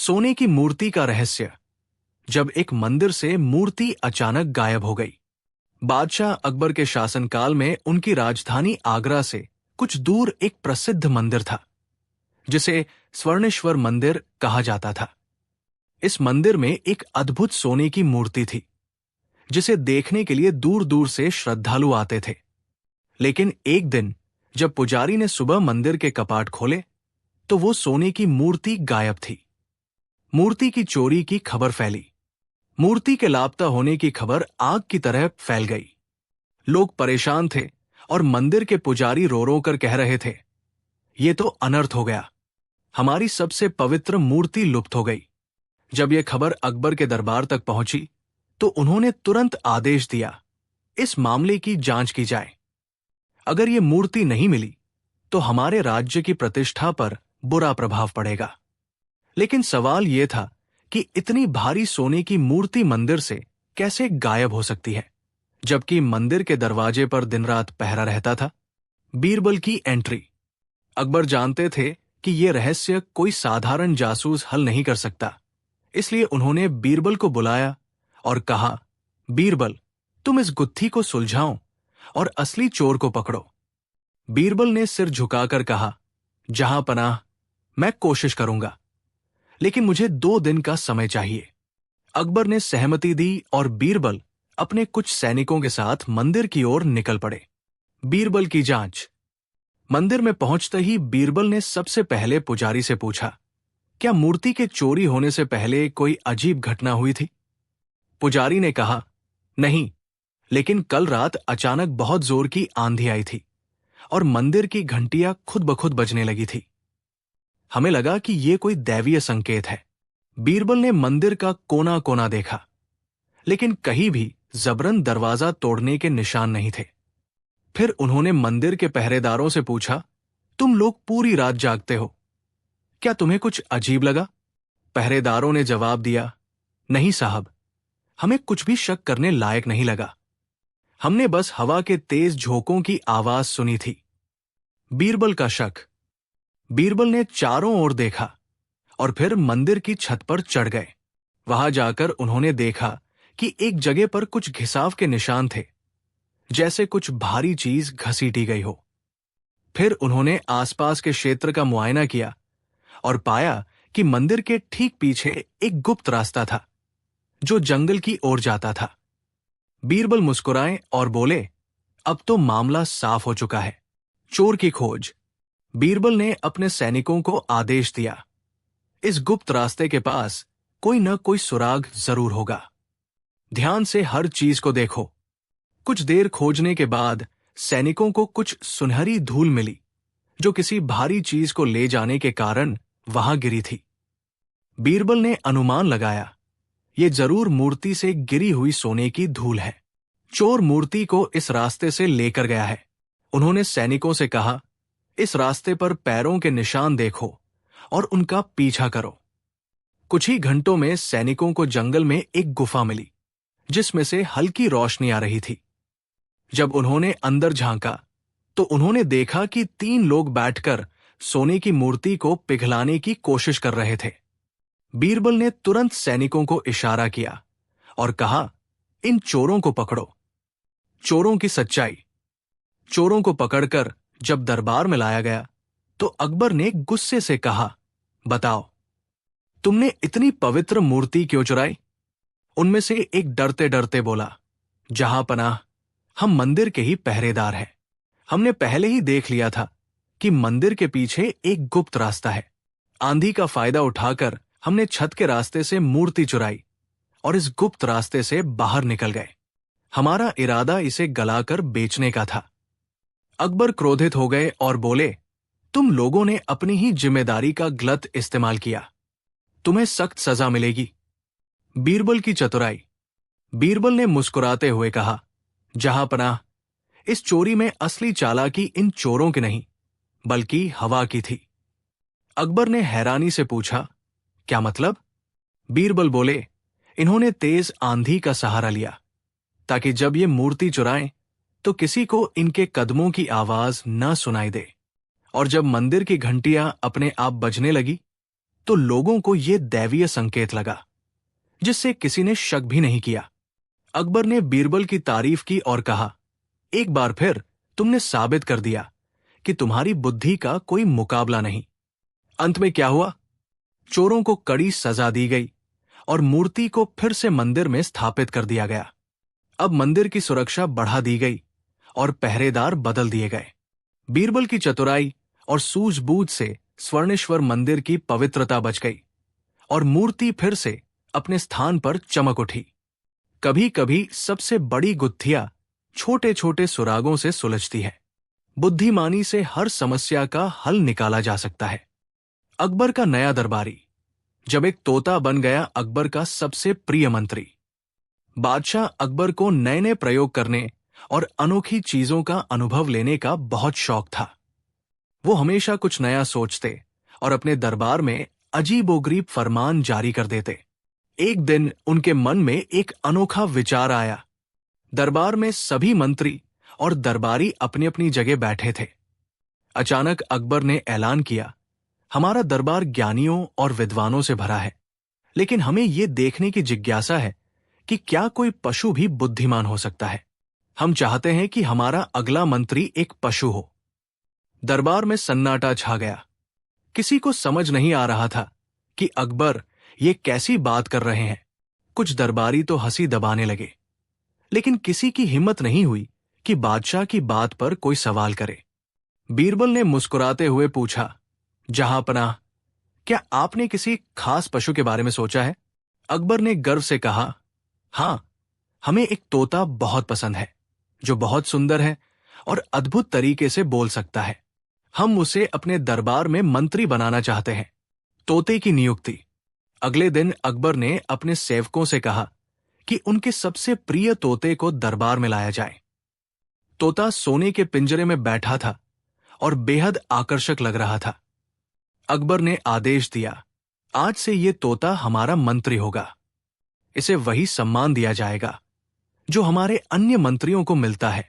सोने की मूर्ति का रहस्य। जब एक मंदिर से मूर्ति अचानक गायब हो गई। बादशाह अकबर के शासनकाल में उनकी राजधानी आगरा से कुछ दूर एक प्रसिद्ध मंदिर था, जिसे स्वर्णेश्वर मंदिर कहा जाता था। इस मंदिर में एक अद्भुत सोने की मूर्ति थी, जिसे देखने के लिए दूर दूर से श्रद्धालु आते थे। लेकिन एक दिन जब पुजारी ने सुबह मंदिर के कपाट खोले, तो वो सोने की मूर्ति गायब थी। मूर्ति की चोरी की खबर फैली। मूर्ति के लापता होने की खबर आग की तरह फैल गई। लोग परेशान थे और मंदिर के पुजारी रो रो कर कह रहे थे, ये तो अनर्थ हो गया, हमारी सबसे पवित्र मूर्ति लुप्त हो गई। जब यह खबर अकबर के दरबार तक पहुंची, तो उन्होंने तुरंत आदेश दिया, इस मामले की जांच की जाए। अगर यह मूर्ति नहीं मिली तो हमारे राज्य की प्रतिष्ठा पर बुरा प्रभाव पड़ेगा। लेकिन सवाल यह था कि इतनी भारी सोने की मूर्ति मंदिर से कैसे गायब हो सकती है, जबकि मंदिर के दरवाजे पर दिन रात पहरा रहता था। बीरबल की एंट्री। अकबर जानते थे कि यह रहस्य कोई साधारण जासूस हल नहीं कर सकता, इसलिए उन्होंने बीरबल को बुलाया और कहा, बीरबल, तुम इस गुत्थी को सुलझाओ और असली चोर को पकड़ो। बीरबल ने सिर झुकाकर कहा, जहां पनाह, मैं कोशिश करूंगा, लेकिन मुझे 2 दिन का समय चाहिए। अकबर ने सहमति दी और बीरबल अपने कुछ सैनिकों के साथ मंदिर की ओर निकल पड़े। बीरबल की जांच। मंदिर में पहुंचते ही बीरबल ने सबसे पहले पुजारी से पूछा, क्या मूर्ति के चोरी होने से पहले कोई अजीब घटना हुई थी? पुजारी ने कहा, नहीं, लेकिन कल रात अचानक बहुत जोर की आंधी आई थी और मंदिर की घंटियां खुद ब खुद बजने लगी थी। हमें लगा कि यह कोई दैवीय संकेत है। बीरबल ने मंदिर का कोना कोना देखा, लेकिन कहीं भी जबरन दरवाजा तोड़ने के निशान नहीं थे। फिर उन्होंने मंदिर के पहरेदारों से पूछा, तुम लोग पूरी रात जागते हो, क्या तुम्हें कुछ अजीब लगा? पहरेदारों ने जवाब दिया, नहीं साहब, हमें कुछ भी शक करने लायक नहीं लगा। हमने बस हवा के तेज झोंकों की आवाज सुनी थी। बीरबल का शक। बीरबल ने चारों ओर देखा और फिर मंदिर की छत पर चढ़ गए। वहां जाकर उन्होंने देखा कि एक जगह पर कुछ घिसाव के निशान थे, जैसे कुछ भारी चीज घसीटी गई हो। फिर उन्होंने आसपास के क्षेत्र का मुआयना किया और पाया कि मंदिर के ठीक पीछे एक गुप्त रास्ता था, जो जंगल की ओर जाता था। बीरबल मुस्कुराए और बोले, अब तो मामला साफ हो चुका है। चोर की खोज। बीरबल ने अपने सैनिकों को आदेश दिया, इस गुप्त रास्ते के पास कोई न कोई सुराग जरूर होगा। ध्यान से हर चीज को देखो। कुछ देर खोजने के बाद सैनिकों को कुछ सुनहरी धूल मिली, जो किसी भारी चीज को ले जाने के कारण वहां गिरी थी। बीरबल ने अनुमान लगाया, ये जरूर मूर्ति से गिरी हुई सोने की धूल है। चोर मूर्ति को इस रास्ते से लेकर गया है। उन्होंने सैनिकों से कहा, इस रास्ते पर पैरों के निशान देखो और उनका पीछा करो। कुछ ही घंटों में सैनिकों को जंगल में एक गुफा मिली, जिसमें से हल्की रोशनी आ रही थी। जब उन्होंने अंदर झांका, तो उन्होंने देखा कि 3 लोग बैठकर सोने की मूर्ति को पिघलाने की कोशिश कर रहे थे। बीरबल ने तुरंत सैनिकों को इशारा किया और कहा, इन चोरों को पकड़ो। चोरों की सच्चाई। चोरों को पकड़कर जब दरबार में लाया गया, तो अकबर ने गुस्से से कहा, बताओ, तुमने इतनी पवित्र मूर्ति क्यों चुराई? उनमें से एक डरते डरते बोला, जहां पनाह, हम मंदिर के ही पहरेदार हैं। हमने पहले ही देख लिया था कि मंदिर के पीछे एक गुप्त रास्ता है। आंधी का फायदा उठाकर हमने छत के रास्ते से मूर्ति चुराई और इस गुप्त रास्ते से बाहर निकल गए। हमारा इरादा इसे गलाकर बेचने का था। अकबर क्रोधित हो गए और बोले, तुम लोगों ने अपनी ही जिम्मेदारी का गलत इस्तेमाल किया, तुम्हें सख्त सजा मिलेगी। बीरबल की चतुराई। बीरबल ने मुस्कुराते हुए कहा, जहां पनाह, इस चोरी में असली चालाकी इन चोरों की नहीं, बल्कि हवा की थी। अकबर ने हैरानी से पूछा, क्या मतलब? बीरबल बोले, इन्होंने तेज आंधी का सहारा लिया, ताकि जब ये मूर्ति चुराएं तो किसी को इनके कदमों की आवाज न सुनाई दे। और जब मंदिर की घंटियां अपने आप बजने लगी, तो लोगों को ये दैवीय संकेत लगा, जिससे किसी ने शक भी नहीं किया। अकबर ने बीरबल की तारीफ की और कहा, एक बार फिर तुमने साबित कर दिया कि तुम्हारी बुद्धि का कोई मुकाबला नहीं। अंत में क्या हुआ? चोरों को कड़ी सजा दी गई और मूर्ति को फिर से मंदिर में स्थापित कर दिया गया। अब मंदिर की सुरक्षा बढ़ा दी गई और पहरेदार बदल दिए गए। बीरबल की चतुराई और सूझबूझ से स्वर्णेश्वर मंदिर की पवित्रता बच गई और मूर्ति फिर से अपने स्थान पर चमक उठी। कभी कभी सबसे बड़ी गुत्थियां छोटे छोटे सुरागों से सुलझती है। बुद्धिमानी से हर समस्या का हल निकाला जा सकता है। अकबर का नया दरबारी। जब एक तोता बन गया अकबर का सबसे प्रिय मंत्री। बादशाह अकबर को नए नए प्रयोग करने और अनोखी चीजों का अनुभव लेने का बहुत शौक था। वो हमेशा कुछ नया सोचते और अपने दरबार में अजीबोगरीब फरमान जारी कर देते। एक दिन उनके मन में एक अनोखा विचार आया। दरबार में सभी मंत्री और दरबारी अपनी अपनी जगह बैठे थे। अचानक अकबर ने ऐलान किया, हमारा दरबार ज्ञानियों और विद्वानों से भरा है, लेकिन हमें ये देखने की जिज्ञासा है कि क्या कोई पशु भी बुद्धिमान हो सकता है। हम चाहते हैं कि हमारा अगला मंत्री एक पशु हो। दरबार में सन्नाटा छा गया। किसी को समझ नहीं आ रहा था कि अकबर ये कैसी बात कर रहे हैं। कुछ दरबारी तो हंसी दबाने लगे, लेकिन किसी की हिम्मत नहीं हुई कि बादशाह की बात पर कोई सवाल करे। बीरबल ने मुस्कुराते हुए पूछा, जहांपनाह, क्या आपने किसी खास पशु के बारे में सोचा है? अकबर ने गर्व से कहा, हां, हमें एक तोता बहुत पसंद है, जो बहुत सुंदर है और अद्भुत तरीके से बोल सकता है। हम उसे अपने दरबार में मंत्री बनाना चाहते हैं। तोते की नियुक्ति। अगले दिन अकबर ने अपने सेवकों से कहा कि उनके सबसे प्रिय तोते को दरबार में लाया जाए। तोता सोने के पिंजरे में बैठा था और बेहद आकर्षक लग रहा था। अकबर ने आदेश दिया, आज से ये तोता हमारा मंत्री होगा। इसे वही सम्मान दिया जाएगा जो हमारे अन्य मंत्रियों को मिलता है।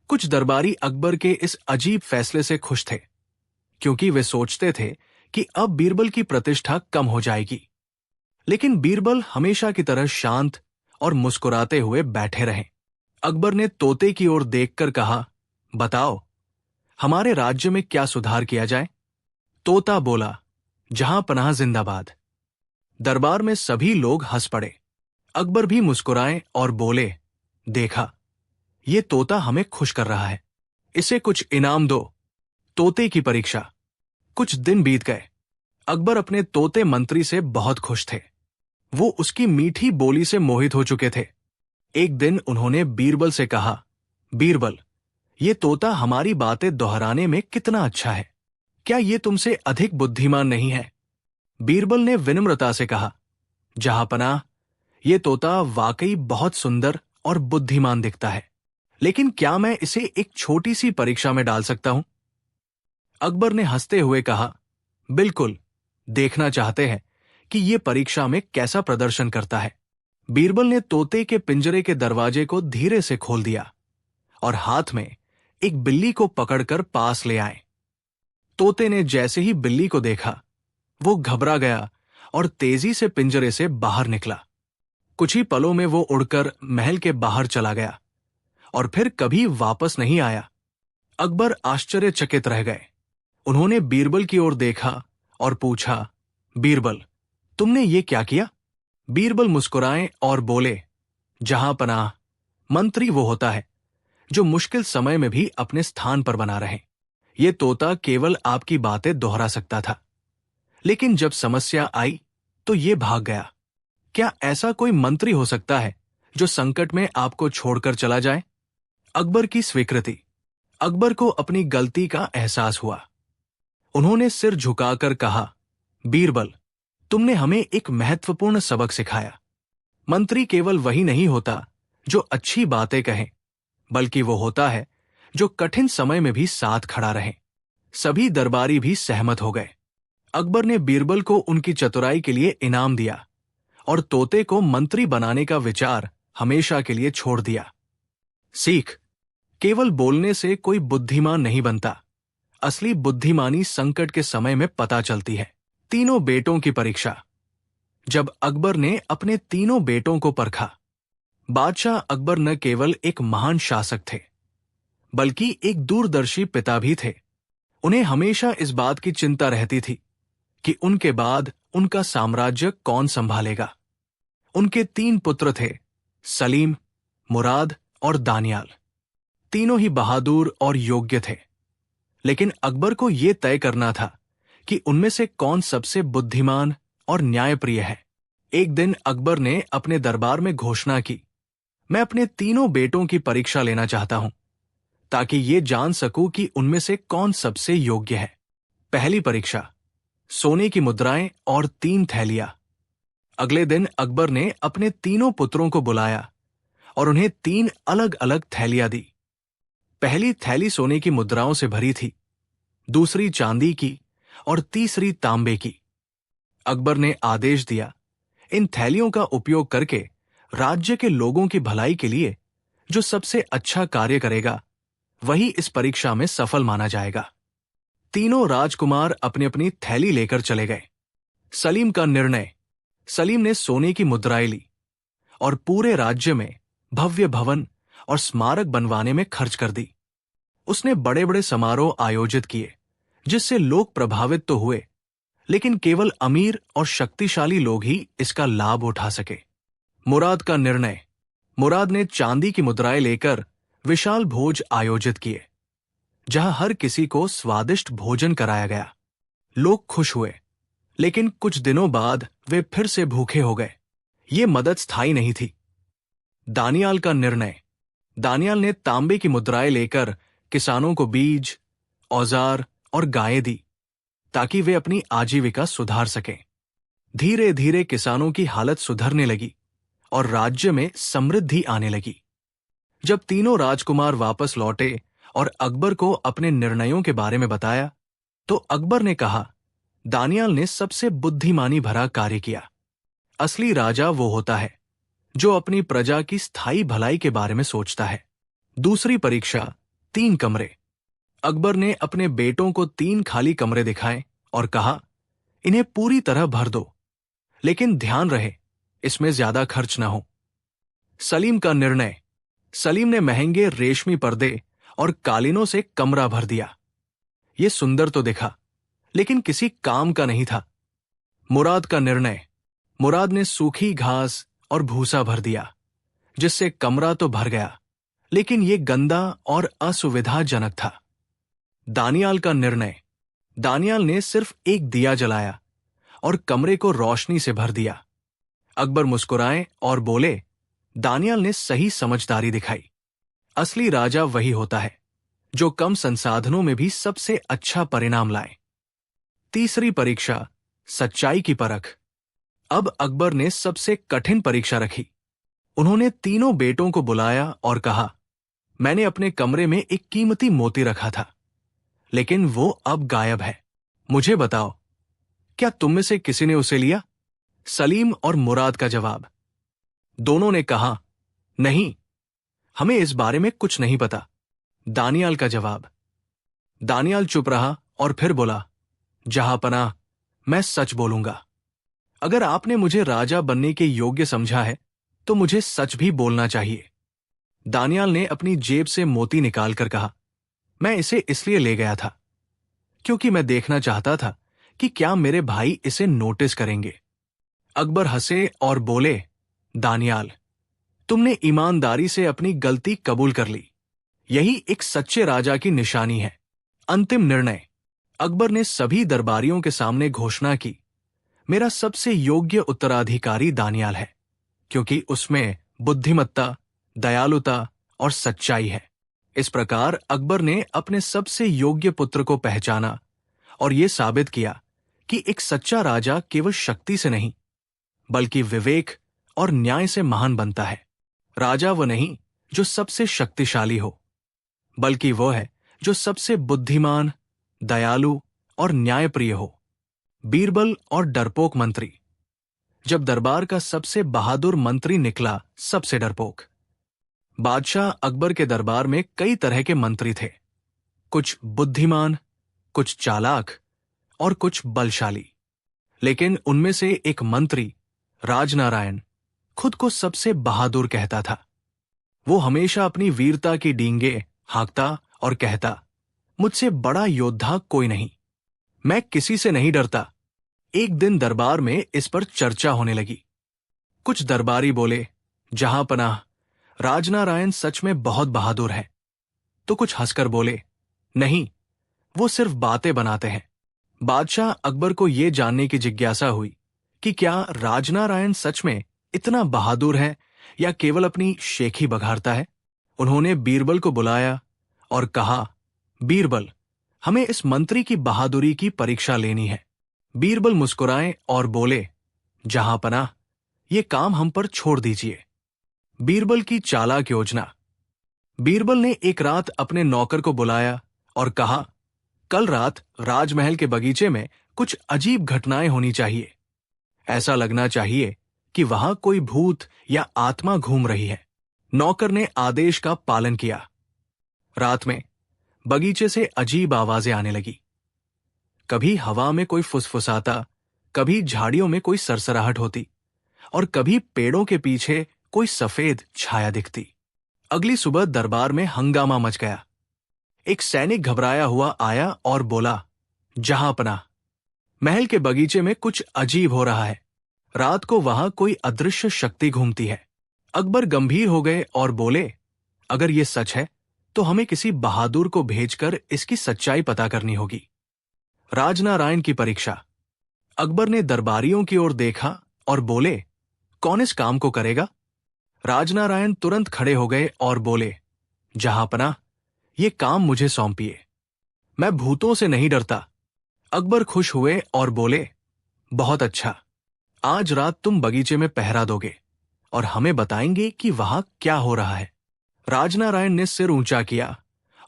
कुछ दरबारी अकबर के इस अजीब फैसले से खुश थे, क्योंकि वे सोचते थे कि अब बीरबल की प्रतिष्ठा कम हो जाएगी। लेकिन बीरबल हमेशा की तरह शांत और मुस्कुराते हुए बैठे रहे। अकबर ने तोते की ओर देखकर कहा, बताओ, हमारे राज्य में क्या सुधार किया जाए? तोता बोला, जहांपनाह जिंदाबाद। दरबार में सभी लोग हंस पड़े। अकबर भी मुस्कुराए और बोले, देखा, ये तोता हमें खुश कर रहा है, इसे कुछ इनाम दो। तोते की परीक्षा। कुछ दिन बीत गए। अकबर अपने तोते मंत्री से बहुत खुश थे। वो उसकी मीठी बोली से मोहित हो चुके थे। एक दिन उन्होंने बीरबल से कहा, बीरबल, ये तोता हमारी बातें दोहराने में कितना अच्छा है। क्या ये तुमसे अधिक बुद्धिमान नहीं है? बीरबल ने विनम्रता से कहा, जहांपनाह, ये तोता वाकई बहुत सुंदर और बुद्धिमान दिखता है, लेकिन क्या मैं इसे एक छोटी सी परीक्षा में डाल सकता हूं? अकबर ने हंसते हुए कहा, बिल्कुल, देखना चाहते हैं कि ये परीक्षा में कैसा प्रदर्शन करता है। बीरबल ने तोते के पिंजरे के दरवाजे को धीरे से खोल दिया और हाथ में एक बिल्ली को पकड़कर पास ले आए। तोते ने जैसे ही बिल्ली को देखा, वो घबरा गया और तेजी से पिंजरे से बाहर निकला। कुछ ही पलों में वो उड़कर महल के बाहर चला गया और फिर कभी वापस नहीं आया। अकबर आश्चर्यचकित रह गए। उन्होंने बीरबल की ओर देखा और पूछा, बीरबल, तुमने ये क्या किया? बीरबल मुस्कुराए और बोले, जहांपनाह, मंत्री वो होता है जो मुश्किल समय में भी अपने स्थान पर बना रहे। ये तोता केवल आपकी बातें दोहरा सकता था, लेकिन जब समस्या आई तो ये भाग गया। क्या ऐसा कोई मंत्री हो सकता है जो संकट में आपको छोड़कर चला जाए? अकबर की स्वीकृति। अकबर को अपनी गलती का एहसास हुआ। उन्होंने सिर झुकाकर कहा, बीरबल, तुमने हमें एक महत्वपूर्ण सबक सिखाया। मंत्री केवल वही नहीं होता जो अच्छी बातें कहे, बल्कि वो होता है जो कठिन समय में भी साथ खड़ा रहे। सभी दरबारी भी सहमत हो गए। अकबर ने बीरबल को उनकी चतुराई के लिए इनाम दिया और तोते को मंत्री बनाने का विचार हमेशा के लिए छोड़ दिया। सीख, केवल बोलने से कोई बुद्धिमान नहीं बनता। असली बुद्धिमानी संकट के समय में पता चलती है। तीनों बेटों की परीक्षा। जब अकबर ने अपने तीनों बेटों को परखा, बादशाह अकबर न केवल एक महान शासक थे, बल्कि एक दूरदर्शी पिता भी थे। उन्हें हमेशा इस बात की चिंता रहती थी कि उनके बाद उनका साम्राज्य कौन संभालेगा। उनके 3 पुत्र थे, सलीम, मुराद और दानियाल। तीनों ही बहादुर और योग्य थे, लेकिन अकबर को यह तय करना था कि उनमें से कौन सबसे बुद्धिमान और न्यायप्रिय है। एक दिन अकबर ने अपने दरबार में घोषणा की, मैं अपने तीनों बेटों की परीक्षा लेना चाहता हूं, ताकि ये जान सकूं कि उनमें से कौन सबसे योग्य है। पहली परीक्षा, सोने की मुद्राएं और 3 थैलियां। अगले दिन अकबर ने अपने तीनों पुत्रों को बुलाया और उन्हें 3 अलग अलग थैलियां दी। पहली थैली सोने की मुद्राओं से भरी थी, दूसरी चांदी की और तीसरी तांबे की। अकबर ने आदेश दिया, इन थैलियों का उपयोग करके राज्य के लोगों की भलाई के लिए जो सबसे अच्छा कार्य करेगा, वही इस परीक्षा में सफल माना जाएगा। तीनों राजकुमार अपनी अपनी थैली लेकर चले गए। सलीम का निर्णय। सलीम ने सोने की मुद्राएं ली और पूरे राज्य में भव्य भवन और स्मारक बनवाने में खर्च कर दी। उसने बड़े बड़े समारोह आयोजित किए, जिससे लोग प्रभावित तो हुए, लेकिन केवल अमीर और शक्तिशाली लोग ही इसका लाभ उठा सके। मुराद का निर्णय। मुराद ने चांदी की मुद्राएं लेकर विशाल भोज आयोजित किए, जहां हर किसी को स्वादिष्ट भोजन कराया गया। लोग खुश हुए, लेकिन कुछ दिनों बाद वे फिर से भूखे हो गए। ये मदद स्थायी नहीं थी। दानियाल का निर्णय। दानियाल ने तांबे की मुद्राएं लेकर किसानों को बीज, औजार और गायें दी, ताकि वे अपनी आजीविका सुधार सकें। धीरे धीरे किसानों की हालत सुधरने लगी और राज्य में समृद्धि आने लगी। जब तीनों राजकुमार वापस लौटे और अकबर को अपने निर्णयों के बारे में बताया, तो अकबर ने कहा, दानियाल ने सबसे बुद्धिमानी भरा कार्य किया। असली राजा वो होता है जो अपनी प्रजा की स्थायी भलाई के बारे में सोचता है। दूसरी परीक्षा, 3 कमरे। अकबर ने अपने बेटों को 3 खाली कमरे दिखाए और कहा, इन्हें पूरी तरह भर दो, लेकिन ध्यान रहे इसमें ज्यादा खर्च न हो। सलीम का निर्णय। सलीम ने महंगे रेशमी पर्दे और कालीनों से कमरा भर दिया। यह सुंदर तो दिखा, लेकिन किसी काम का नहीं था। मुराद का निर्णय। मुराद ने सूखी घास और भूसा भर दिया, जिससे कमरा तो भर गया, लेकिन यह गंदा और असुविधाजनक था। दानियाल का निर्णय। दानियाल ने सिर्फ एक दिया जलाया और कमरे को रोशनी से भर दिया। अकबर मुस्कुराए और बोले, दानियाल ने सही समझदारी दिखाई। असली राजा वही होता है जो कम संसाधनों में भी सबसे अच्छा परिणाम लाए। तीसरी परीक्षा, सच्चाई की परख। अब अकबर ने सबसे कठिन परीक्षा रखी। उन्होंने तीनों बेटों को बुलाया और कहा, मैंने अपने कमरे में एक कीमती मोती रखा था, लेकिन वो अब गायब है। मुझे बताओ, क्या तुम में से किसी ने उसे लिया? सलीम और मुराद का जवाब। दोनों ने कहा, नहीं, हमें इस बारे में कुछ नहीं पता। दानियाल का जवाब। दानियाल चुप रहा और फिर बोला, जहांपनाह, मैं सच बोलूंगा। अगर आपने मुझे राजा बनने के योग्य समझा है, तो मुझे सच भी बोलना चाहिए। दानियाल ने अपनी जेब से मोती निकालकर कहा, मैं इसे इसलिए ले गया था क्योंकि मैं देखना चाहता था कि क्या मेरे भाई इसे नोटिस करेंगे। अकबर हंसे और बोले, दानियाल, तुमने ईमानदारी से अपनी गलती कबूल कर ली। यही एक सच्चे राजा की निशानी है। अंतिम निर्णय। अकबर ने सभी दरबारियों के सामने घोषणा की, मेरा सबसे योग्य उत्तराधिकारी दानियाल है, क्योंकि उसमें बुद्धिमत्ता, दयालुता और सच्चाई है। इस प्रकार अकबर ने अपने सबसे योग्य पुत्र को पहचाना और यह साबित किया कि एक सच्चा राजा केवल शक्ति से नहीं, बल्कि विवेक और न्याय से महान बनता है। राजा वो नहीं जो सबसे शक्तिशाली हो, बल्कि वो है जो सबसे बुद्धिमान, दयालु और न्यायप्रिय हो। बीरबल और डरपोक मंत्री। जब दरबार का सबसे बहादुर मंत्री निकला सबसे डरपोक। बादशाह अकबर के दरबार में कई तरह के मंत्री थे, कुछ बुद्धिमान, कुछ चालाक और कुछ बलशाली। लेकिन उनमें से एक मंत्री राजनारायण खुद को सबसे बहादुर कहता था। वो हमेशा अपनी वीरता की डींगे हाँकता और कहता, मुझसे बड़ा योद्धा कोई नहीं, मैं किसी से नहीं डरता। एक दिन दरबार में इस पर चर्चा होने लगी। कुछ दरबारी बोले, जहांपनाह, राजनारायण सच में बहुत बहादुर है। तो कुछ हंसकर बोले, नहीं, वो सिर्फ बातें बनाते हैं। बादशाह अकबर को यह जानने की जिज्ञासा हुई कि क्या राजनारायण सच में इतना बहादुर है या केवल अपनी शेखी बघारता है। उन्होंने बीरबल को बुलाया और कहा, बीरबल, हमें इस मंत्री की बहादुरी की परीक्षा लेनी है। बीरबल मुस्कुराए और बोले, जहांपनाह, ये काम हम पर छोड़ दीजिए। बीरबल की चालाक योजना। बीरबल ने एक रात अपने नौकर को बुलाया और कहा, कल रात राजमहल के बगीचे में कुछ अजीब घटनाएं होनी चाहिए। ऐसा लगना चाहिए कि वहां कोई भूत या आत्मा घूम रही है। नौकर ने आदेश का पालन किया। रात में बगीचे से अजीब आवाजें आने लगी। कभी हवा में कोई फुसफुसाता, कभी झाड़ियों में कोई सरसराहट होती और कभी पेड़ों के पीछे कोई सफेद छाया दिखती। अगली सुबह दरबार में हंगामा मच गया। एक सैनिक घबराया हुआ आया और बोला, जहांपनाह, महल के बगीचे में कुछ अजीब हो रहा है। रात को वहां कोई अदृश्य शक्ति घूमती है। अकबर गंभीर हो गए और बोले, अगर ये सच है तो हमें किसी बहादुर को भेजकर इसकी सच्चाई पता करनी होगी। राजनारायण की परीक्षा। अकबर ने दरबारियों की ओर देखा और बोले, कौन इस काम को करेगा। राजनारायण तुरंत खड़े हो गए और बोले, जहांपनाह, ये काम मुझे सौंपिए, मैं भूतों से नहीं डरता। अकबर खुश हुए और बोले, बहुत अच्छा, आज रात तुम बगीचे में पहरा दोगे और हमें बताएंगे कि वहां क्या हो रहा है। राजनारायण ने सिर ऊंचा किया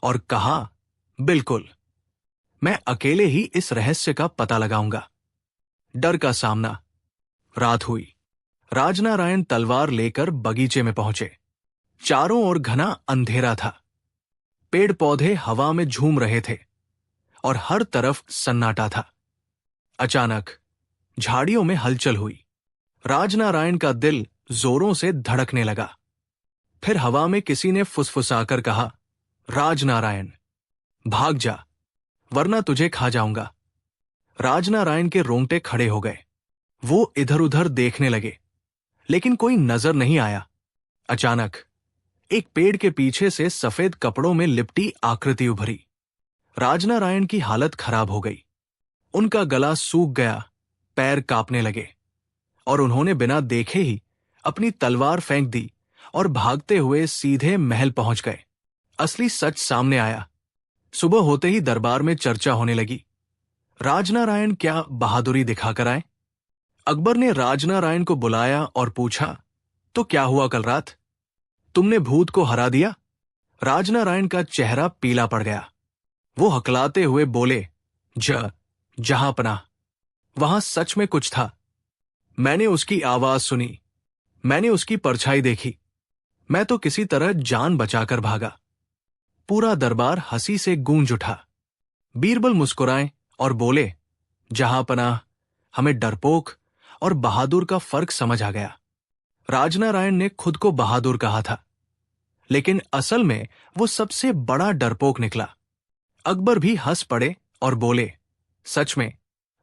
और कहा, बिल्कुल, मैं अकेले ही इस रहस्य का पता लगाऊंगा। डर का सामना। रात हुई। राजनारायण तलवार लेकर बगीचे में पहुंचे। चारों ओर घना अंधेरा था। पेड़ पौधे हवा में झूम रहे थे और हर तरफ सन्नाटा था। अचानक झाड़ियों में हलचल हुई। राजनारायण का दिल जोरों से धड़कने लगा। फिर हवा में किसी ने फुसफुसाकर कहा, राजनारायण, भाग जा, वरना तुझे खा जाऊंगा। राजनारायण के रोंगटे खड़े हो गए। वो इधर उधर देखने लगे, लेकिन कोई नजर नहीं आया। अचानक एक पेड़ के पीछे से सफेद कपड़ों में लिपटी आकृति उभरी। राजनारायण की हालत खराब हो गई। उनका गला सूख गया, पैर कांपने लगे और उन्होंने बिना देखे ही अपनी तलवार फेंक दी और भागते हुए सीधे महल पहुंच गए। असली सच सामने आया। सुबह होते ही दरबार में चर्चा होने लगी। राजनारायण क्या बहादुरी दिखाकर आए। अकबर ने राजनारायण को बुलाया और पूछा, तो क्या हुआ कल रात, तुमने भूत को हरा दिया। राजनारायण का चेहरा पीला पड़ गया। वो हकलाते हुए बोले, जहांपनाह, वहां सच में कुछ था। मैंने उसकी आवाज सुनी, मैंने उसकी परछाई देखी। मैं तो किसी तरह जान बचाकर भागा। पूरा दरबार हंसी से गूंज उठा। बीरबल मुस्कुराए और बोले, जहांपनाह, हमें डरपोक और बहादुर का फर्क समझ आ गया। राजनारायण ने खुद को बहादुर कहा था, लेकिन असल में वो सबसे बड़ा डरपोक निकला। अकबर भी हंस पड़े और बोले, सच में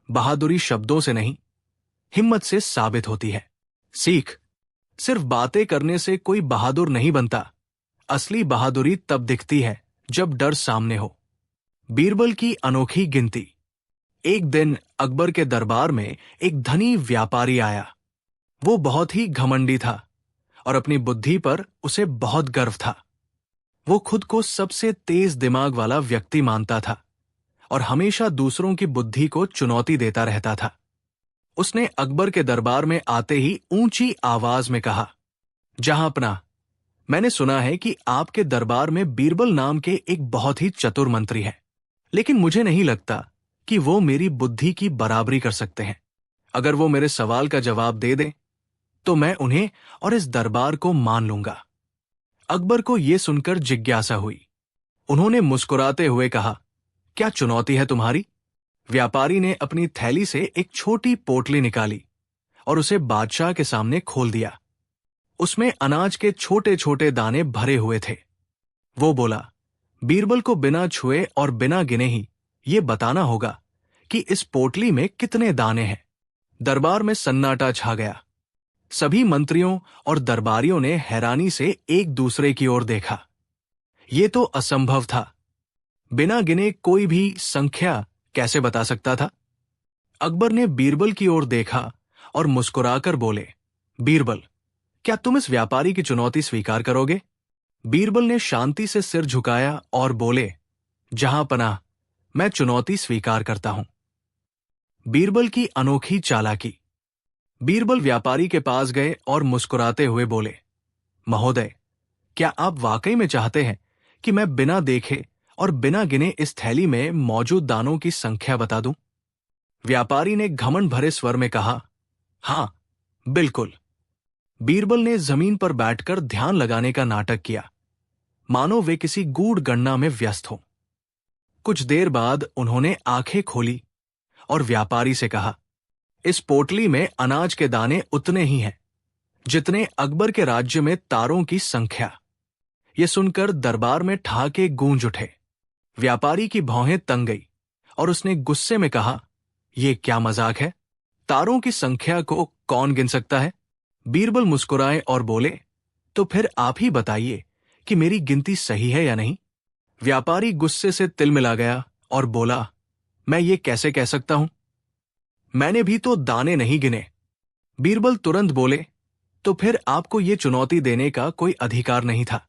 बहादुरी शब्दों से नहीं, हिम्मत से साबित होती है। सीख, सिर्फ बातें करने से कोई बहादुर नहीं बनता। असली बहादुरी तब दिखती है जब डर सामने हो। बीरबल की अनोखी गिनती। एक दिन अकबर के दरबार में एक धनी व्यापारी आया। वो बहुत ही घमंडी था और अपनी बुद्धि पर उसे बहुत गर्व था। वो खुद को सबसे तेज दिमाग वाला व्यक्ति मानता था और हमेशा दूसरों की बुद्धि को चुनौती देता रहता था। उसने अकबर के दरबार में आते ही ऊंची आवाज में कहा, जहांपनाह, मैंने सुना है कि आपके दरबार में बीरबल नाम के एक बहुत ही चतुर मंत्री हैं, लेकिन मुझे नहीं लगता कि वो मेरी बुद्धि की बराबरी कर सकते हैं। अगर वो मेरे सवाल का जवाब दे दें तो मैं उन्हें और इस दरबार को मान लूंगा। अकबर को यह सुनकर जिज्ञासा हुई। उन्होंने मुस्कुराते हुए कहा, क्या चुनौती है तुम्हारी। व्यापारी ने अपनी थैली से एक छोटी पोटली निकाली और उसे बादशाह के सामने खोल दिया। उसमें अनाज के छोटे छोटे दाने भरे हुए थे। वो बोला, बीरबल को बिना छुए और बिना गिने ही ये बताना होगा कि इस पोटली में कितने दाने हैं। दरबार में सन्नाटा छा गया। सभी मंत्रियों और दरबारियों ने हैरानी से एक दूसरे की ओर देखा। ये तो असंभव था। बिना गिने कोई भी संख्या कैसे बता सकता था? अकबर ने बीरबल की ओर देखा और मुस्कुराकर बोले, बीरबल, क्या तुम इस व्यापारी की चुनौती स्वीकार करोगे? बीरबल ने शांति से सिर झुकाया और बोले, जहां पनाह, मैं चुनौती स्वीकार करता हूं। बीरबल की अनोखी चालाकी। बीरबल व्यापारी के पास गए और मुस्कुराते हुए बोले, महोदय, क्या आप वाकई में चाहते हैं कि मैं बिना देखे और बिना गिने इस थैली में मौजूद दानों की संख्या बता दूं? व्यापारी ने घमंड भरे स्वर में कहा, हां, बिल्कुल। बीरबल ने जमीन पर बैठकर ध्यान लगाने का नाटक किया, मानो वे किसी गूढ़ गणना में व्यस्त हों। कुछ देर बाद उन्होंने आंखें खोली और व्यापारी से कहा, इस पोटली में अनाज के दाने उतने ही हैं जितने अकबर के राज्य में तारों की संख्या। यह सुनकर दरबार में ठहाके गूंज उठे। व्यापारी की भौहें तंग गई और उसने गुस्से में कहा, यह क्या मजाक है? तारों की संख्या को कौन गिन सकता है? बीरबल मुस्कुराए और बोले, तो फिर आप ही बताइए कि मेरी गिनती सही है या नहीं? व्यापारी गुस्से से तिलमिला गया और बोला, मैं ये कैसे कह सकता हूं? मैंने भी तो दाने नहीं गिने। बीरबल तुरंत बोले, तो फिर आपको ये चुनौती देने का कोई अधिकार नहीं था।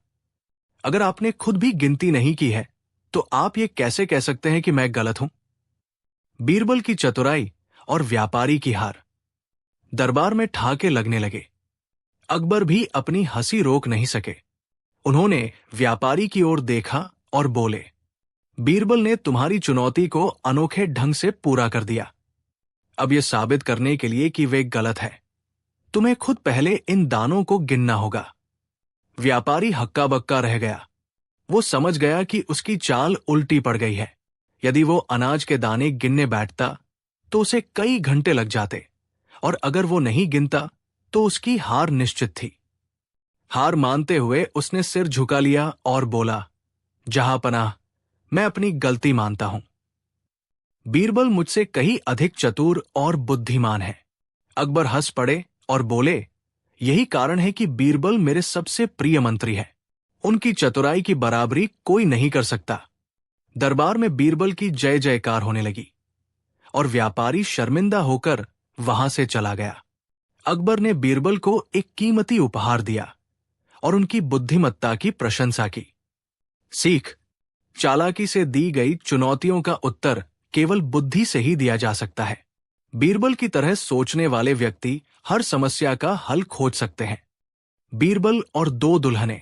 अगर आपने खुद भी गिनती नहीं की है तो आप ये कैसे कह सकते हैं कि मैं गलत हूं? बीरबल की चतुराई और व्यापारी की हार। दरबार में ठहाके लगने लगे। अकबर भी अपनी हंसी रोक नहीं सके। उन्होंने व्यापारी की ओर देखा और बोले, बीरबल ने तुम्हारी चुनौती को अनोखे ढंग से पूरा कर दिया। अब यह साबित करने के लिए कि वे गलत है, तुम्हें खुद पहले इन दानों को गिनना होगा। व्यापारी हक्का बक्का रह गया। वो समझ गया कि उसकी चाल उल्टी पड़ गई है। यदि वो अनाज के दाने गिनने बैठता तो उसे कई घंटे लग जाते, और अगर वो नहीं गिनता तो उसकी हार निश्चित थी। हार मानते हुए उसने सिर झुका लिया और बोला, जहां पनाह, मैं अपनी गलती मानता हूं। बीरबल मुझसे कहीं अधिक चतुर और बुद्धिमान है। अकबर हंस पड़े और बोले, यही कारण है कि बीरबल मेरे सबसे प्रिय मंत्री है। उनकी चतुराई की बराबरी कोई नहीं कर सकता। दरबार में बीरबल की जय जयकार होने लगी और व्यापारी शर्मिंदा होकर वहां से चला गया। अकबर ने बीरबल को एक कीमती उपहार दिया और उनकी बुद्धिमत्ता की प्रशंसा की। सीख, चालाकी से दी गई चुनौतियों का उत्तर केवल बुद्धि से ही दिया जा सकता है। बीरबल की तरह सोचने वाले व्यक्ति हर समस्या का हल खोज सकते हैं। बीरबल और दो दुल्हनें।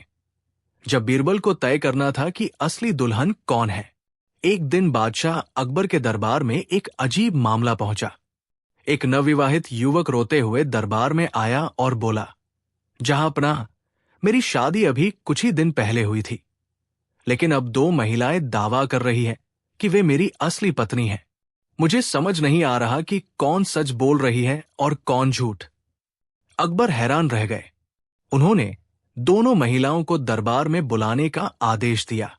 जब बीरबल को तय करना था कि असली दुल्हन कौन है, एक दिन बादशाह अकबर के दरबार में एक अजीब मामला पहुंचा। एक नवविवाहित युवक रोते हुए दरबार में आया और बोला, जहां पनाह, मेरी शादी अभी कुछ ही दिन पहले हुई थी, लेकिन अब दो महिलाएं दावा कर रही हैं कि वे मेरी असली पत्नी हैं। मुझे समझ नहीं आ रहा कि कौन सच बोल रही है और कौन झूठ। अकबर हैरान रह गए। उन्होंने दोनों महिलाओं को दरबार में बुलाने का आदेश दिया।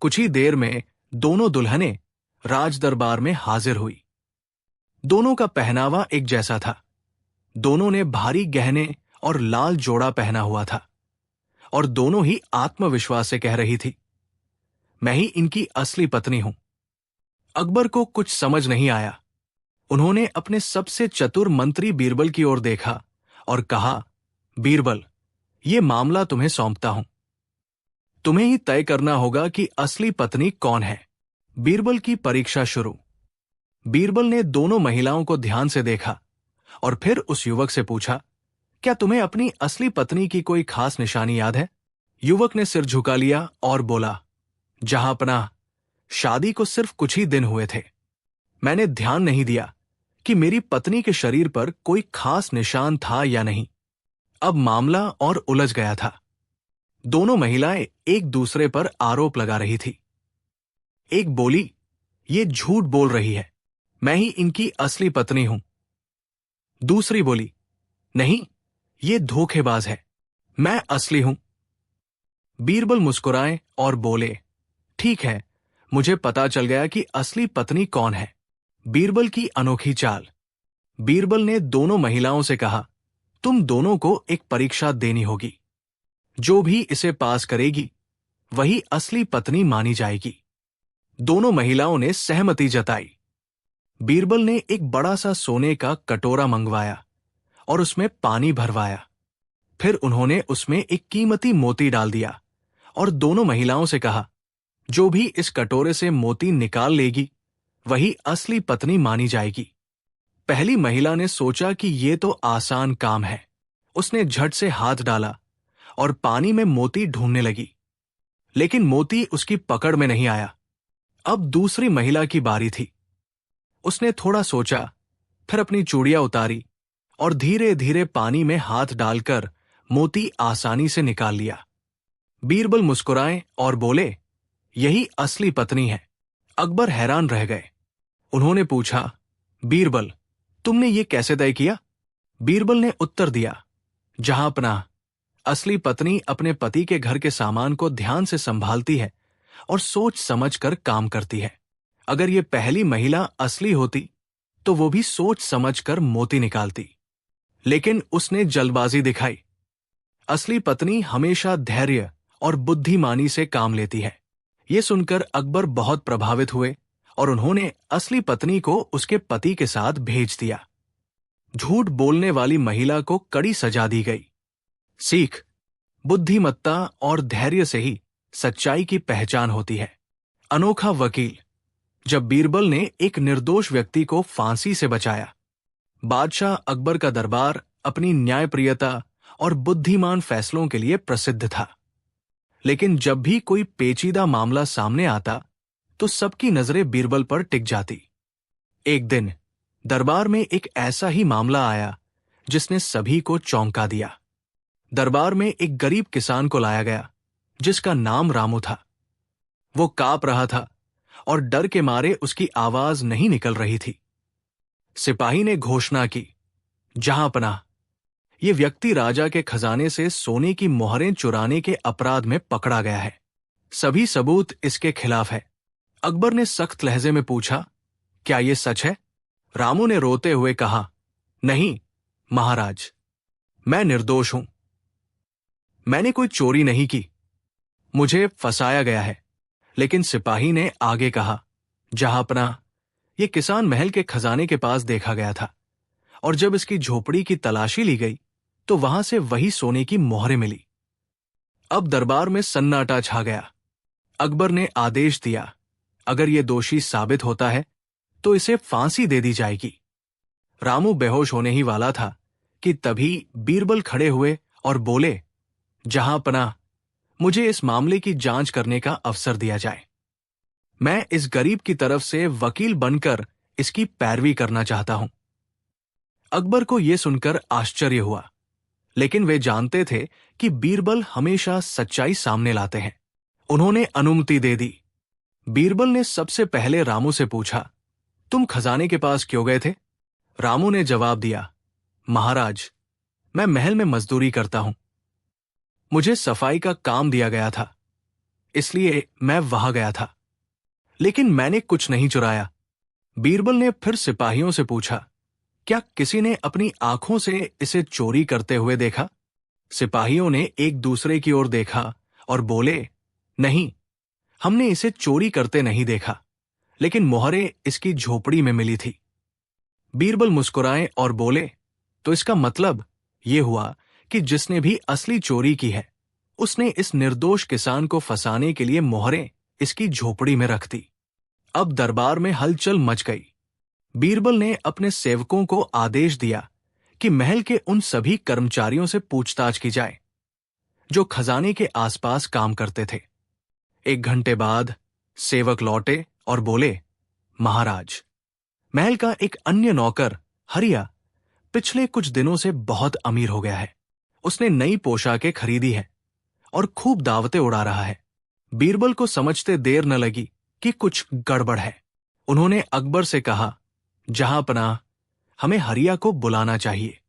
कुछ ही देर में दोनों दुल्हनें राज दरबार में हाजिर हुई। दोनों का पहनावा एक जैसा था। दोनों ने भारी गहने और लाल जोड़ा पहना हुआ था और दोनों ही आत्मविश्वास से कह रही थी, मैं ही इनकी असली पत्नी हूं। अकबर को कुछ समझ नहीं आया। उन्होंने अपने सबसे चतुर मंत्री बीरबल की ओर देखा और कहा, बीरबल, ये मामला तुम्हें सौंपता हूं। तुम्हें ही तय करना होगा कि असली पत्नी कौन है। बीरबल की परीक्षा शुरू। बीरबल ने दोनों महिलाओं को ध्यान से देखा और फिर उस युवक से पूछा, क्या तुम्हें अपनी असली पत्नी की कोई खास निशानी याद है? युवक ने सिर झुका लिया और बोला, जहां पनाह, शादी को सिर्फ कुछ ही दिन हुए थे। मैंने ध्यान नहीं दिया कि मेरी पत्नी के शरीर पर कोई खास निशान था या नहीं। अब मामला और उलझ गया था। दोनों महिलाएं एक दूसरे पर आरोप लगा रही थी। एक बोली, ये झूठ बोल रही है। मैं ही इनकी असली पत्नी हूं। दूसरी बोली, नहीं, ये धोखेबाज है, मैं असली हूं। बीरबल मुस्कुराए और बोले, ठीक है, मुझे पता चल गया कि असली पत्नी कौन है। बीरबल की अनोखी चाल। बीरबल ने दोनों महिलाओं से कहा, तुम दोनों को एक परीक्षा देनी होगी। जो भी इसे पास करेगी वही असली पत्नी मानी जाएगी। दोनों महिलाओं ने सहमति जताई। बीरबल ने एक बड़ा सा सोने का कटोरा मंगवाया और उसमें पानी भरवाया। फिर उन्होंने उसमें एक कीमती मोती डाल दिया और दोनों महिलाओं से कहा, जो भी इस कटोरे से मोती निकाल लेगी वही असली पत्नी मानी जाएगी। पहली महिला ने सोचा कि ये तो आसान काम है। उसने झट से हाथ डाला और पानी में मोती ढूंढने लगी, लेकिन मोती उसकी पकड़ में नहीं आया। अब दूसरी महिला की बारी थी। उसने थोड़ा सोचा, फिर अपनी चूड़ियां उतारी और धीरे धीरे पानी में हाथ डालकर मोती आसानी से निकाल लिया। बीरबल मुस्कुराए और बोले, यही असली पत्नी है। अकबर हैरान रह गए। उन्होंने पूछा, बीरबल, तुमने ये कैसे तय किया? बीरबल ने उत्तर दिया, जहांपनाह, असली पत्नी अपने पति के घर के सामान को ध्यान से संभालती है और सोच समझकर काम करती है। अगर ये पहली महिला असली होती तो वो भी सोच समझकर मोती निकालती, लेकिन उसने जल्दबाजी दिखाई। असली पत्नी हमेशा धैर्य और बुद्धिमानी से काम लेती है। ये सुनकर अकबर बहुत प्रभावित हुए और उन्होंने असली पत्नी को उसके पति के साथ भेज दिया। झूठ बोलने वाली महिला को कड़ी सजा दी गई। सीख, बुद्धिमत्ता और धैर्य से ही सच्चाई की पहचान होती है। अनोखा वकील। जब बीरबल ने एक निर्दोष व्यक्ति को फांसी से बचाया, बादशाह अकबर का दरबार अपनी न्यायप्रियता और बुद्धिमान फैसलों के लिए प्रसिद्ध था। लेकिन जब भी कोई पेचीदा मामला सामने आता तो सबकी नजरें बीरबल पर टिक जाती। एक दिन दरबार में एक ऐसा ही मामला आया जिसने सभी को चौंका दिया। दरबार में एक गरीब किसान को लाया गया जिसका नाम रामू था। वो कांप रहा था और डर के मारे उसकी आवाज नहीं निकल रही थी। सिपाही ने घोषणा की, जहांपनाह, ये व्यक्ति राजा के खजाने से सोने की मोहरें चुराने के अपराध में पकड़ा गया है। सभी सबूत इसके खिलाफ है। अकबर ने सख्त लहजे में पूछा, क्या यह सच है? रामू ने रोते हुए कहा, नहीं महाराज, मैं निर्दोष हूं। मैंने कोई चोरी नहीं की, मुझे फंसाया गया है। लेकिन सिपाही ने आगे कहा, जहांपनाह, यह किसान महल के खजाने के पास देखा गया था और जब इसकी झोपड़ी की तलाशी ली गई तो वहां से वही सोने की मोहरें मिली। अब दरबार में सन्नाटा छा गया। अकबर ने आदेश दिया, अगर यह दोषी साबित होता है तो इसे फांसी दे दी जाएगी। रामू बेहोश होने ही वाला था कि तभी बीरबल खड़े हुए और बोले, जहांपनाह, मुझे इस मामले की जांच करने का अवसर दिया जाए। मैं इस गरीब की तरफ से वकील बनकर इसकी पैरवी करना चाहता हूं। अकबर को यह सुनकर आश्चर्य हुआ, लेकिन वे जानते थे कि बीरबल हमेशा सच्चाई सामने लाते हैं। उन्होंने अनुमति दे दी। बीरबल ने सबसे पहले रामू से पूछा, तुम खजाने के पास क्यों गए थे? रामू ने जवाब दिया, महाराज, मैं महल में मजदूरी करता हूं। मुझे सफाई का काम दिया गया था, इसलिए मैं वहां गया था, लेकिन मैंने कुछ नहीं चुराया। बीरबल ने फिर सिपाहियों से पूछा, क्या किसी ने अपनी आंखों से इसे चोरी करते हुए देखा? सिपाहियों ने एक दूसरे की ओर देखा और बोले, नहीं, हमने इसे चोरी करते नहीं देखा, लेकिन मोहरें इसकी झोपड़ी में मिली थी। बीरबल मुस्कुराए और बोले, तो इसका मतलब यह हुआ कि जिसने भी असली चोरी की है उसने इस निर्दोष किसान को फंसाने के लिए मोहरें इसकी झोपड़ी में रख दी। अब दरबार में हलचल मच गई। बीरबल ने अपने सेवकों को आदेश दिया कि महल के उन सभी कर्मचारियों से पूछताछ की जाए जो खजाने के आसपास काम करते थे। 1 घंटे बाद सेवक लौटे और बोले, महाराज, महल का एक अन्य नौकर हरिया पिछले कुछ दिनों से बहुत अमीर हो गया है। उसने नई पोशाकें खरीदी है और खूब दावतें उड़ा रहा है। बीरबल को समझते देर न लगी कि कुछ गड़बड़ है। उन्होंने अकबर से कहा, जहां पनाह, हमें हरिया को बुलाना चाहिए।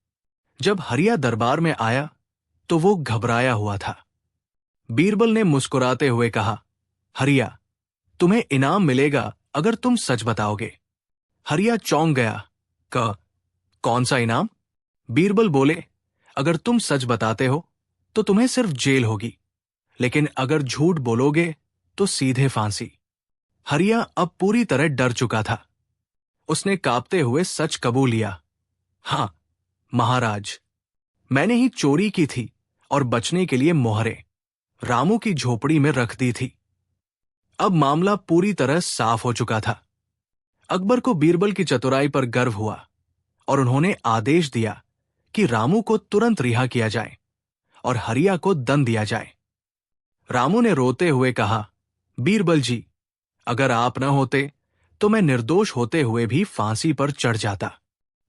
जब हरिया दरबार में आया तो वो घबराया हुआ था। बीरबल ने मुस्कुराते हुए कहा, हरिया, तुम्हें इनाम मिलेगा अगर तुम सच बताओगे। हरिया चौंक गया। कौन सा इनाम? बीरबल बोले, अगर तुम सच बताते हो तो तुम्हें सिर्फ जेल होगी, लेकिन अगर झूठ बोलोगे तो सीधे फांसी। हरिया अब पूरी तरह डर चुका था। उसने कांपते हुए सच कबूल लिया। हाँ महाराज, मैंने ही चोरी की थी और बचने के लिए मोहरे रामू की झोपड़ी में रख दी थी। अब मामला पूरी तरह साफ हो चुका था। अकबर को बीरबल की चतुराई पर गर्व हुआ और उन्होंने आदेश दिया कि रामू को तुरंत रिहा किया जाए और हरिया को दंड दिया जाए। रामू ने रोते हुए कहा, बीरबल जी, अगर आप न होते तो मैं निर्दोष होते हुए भी फांसी पर चढ़ जाता।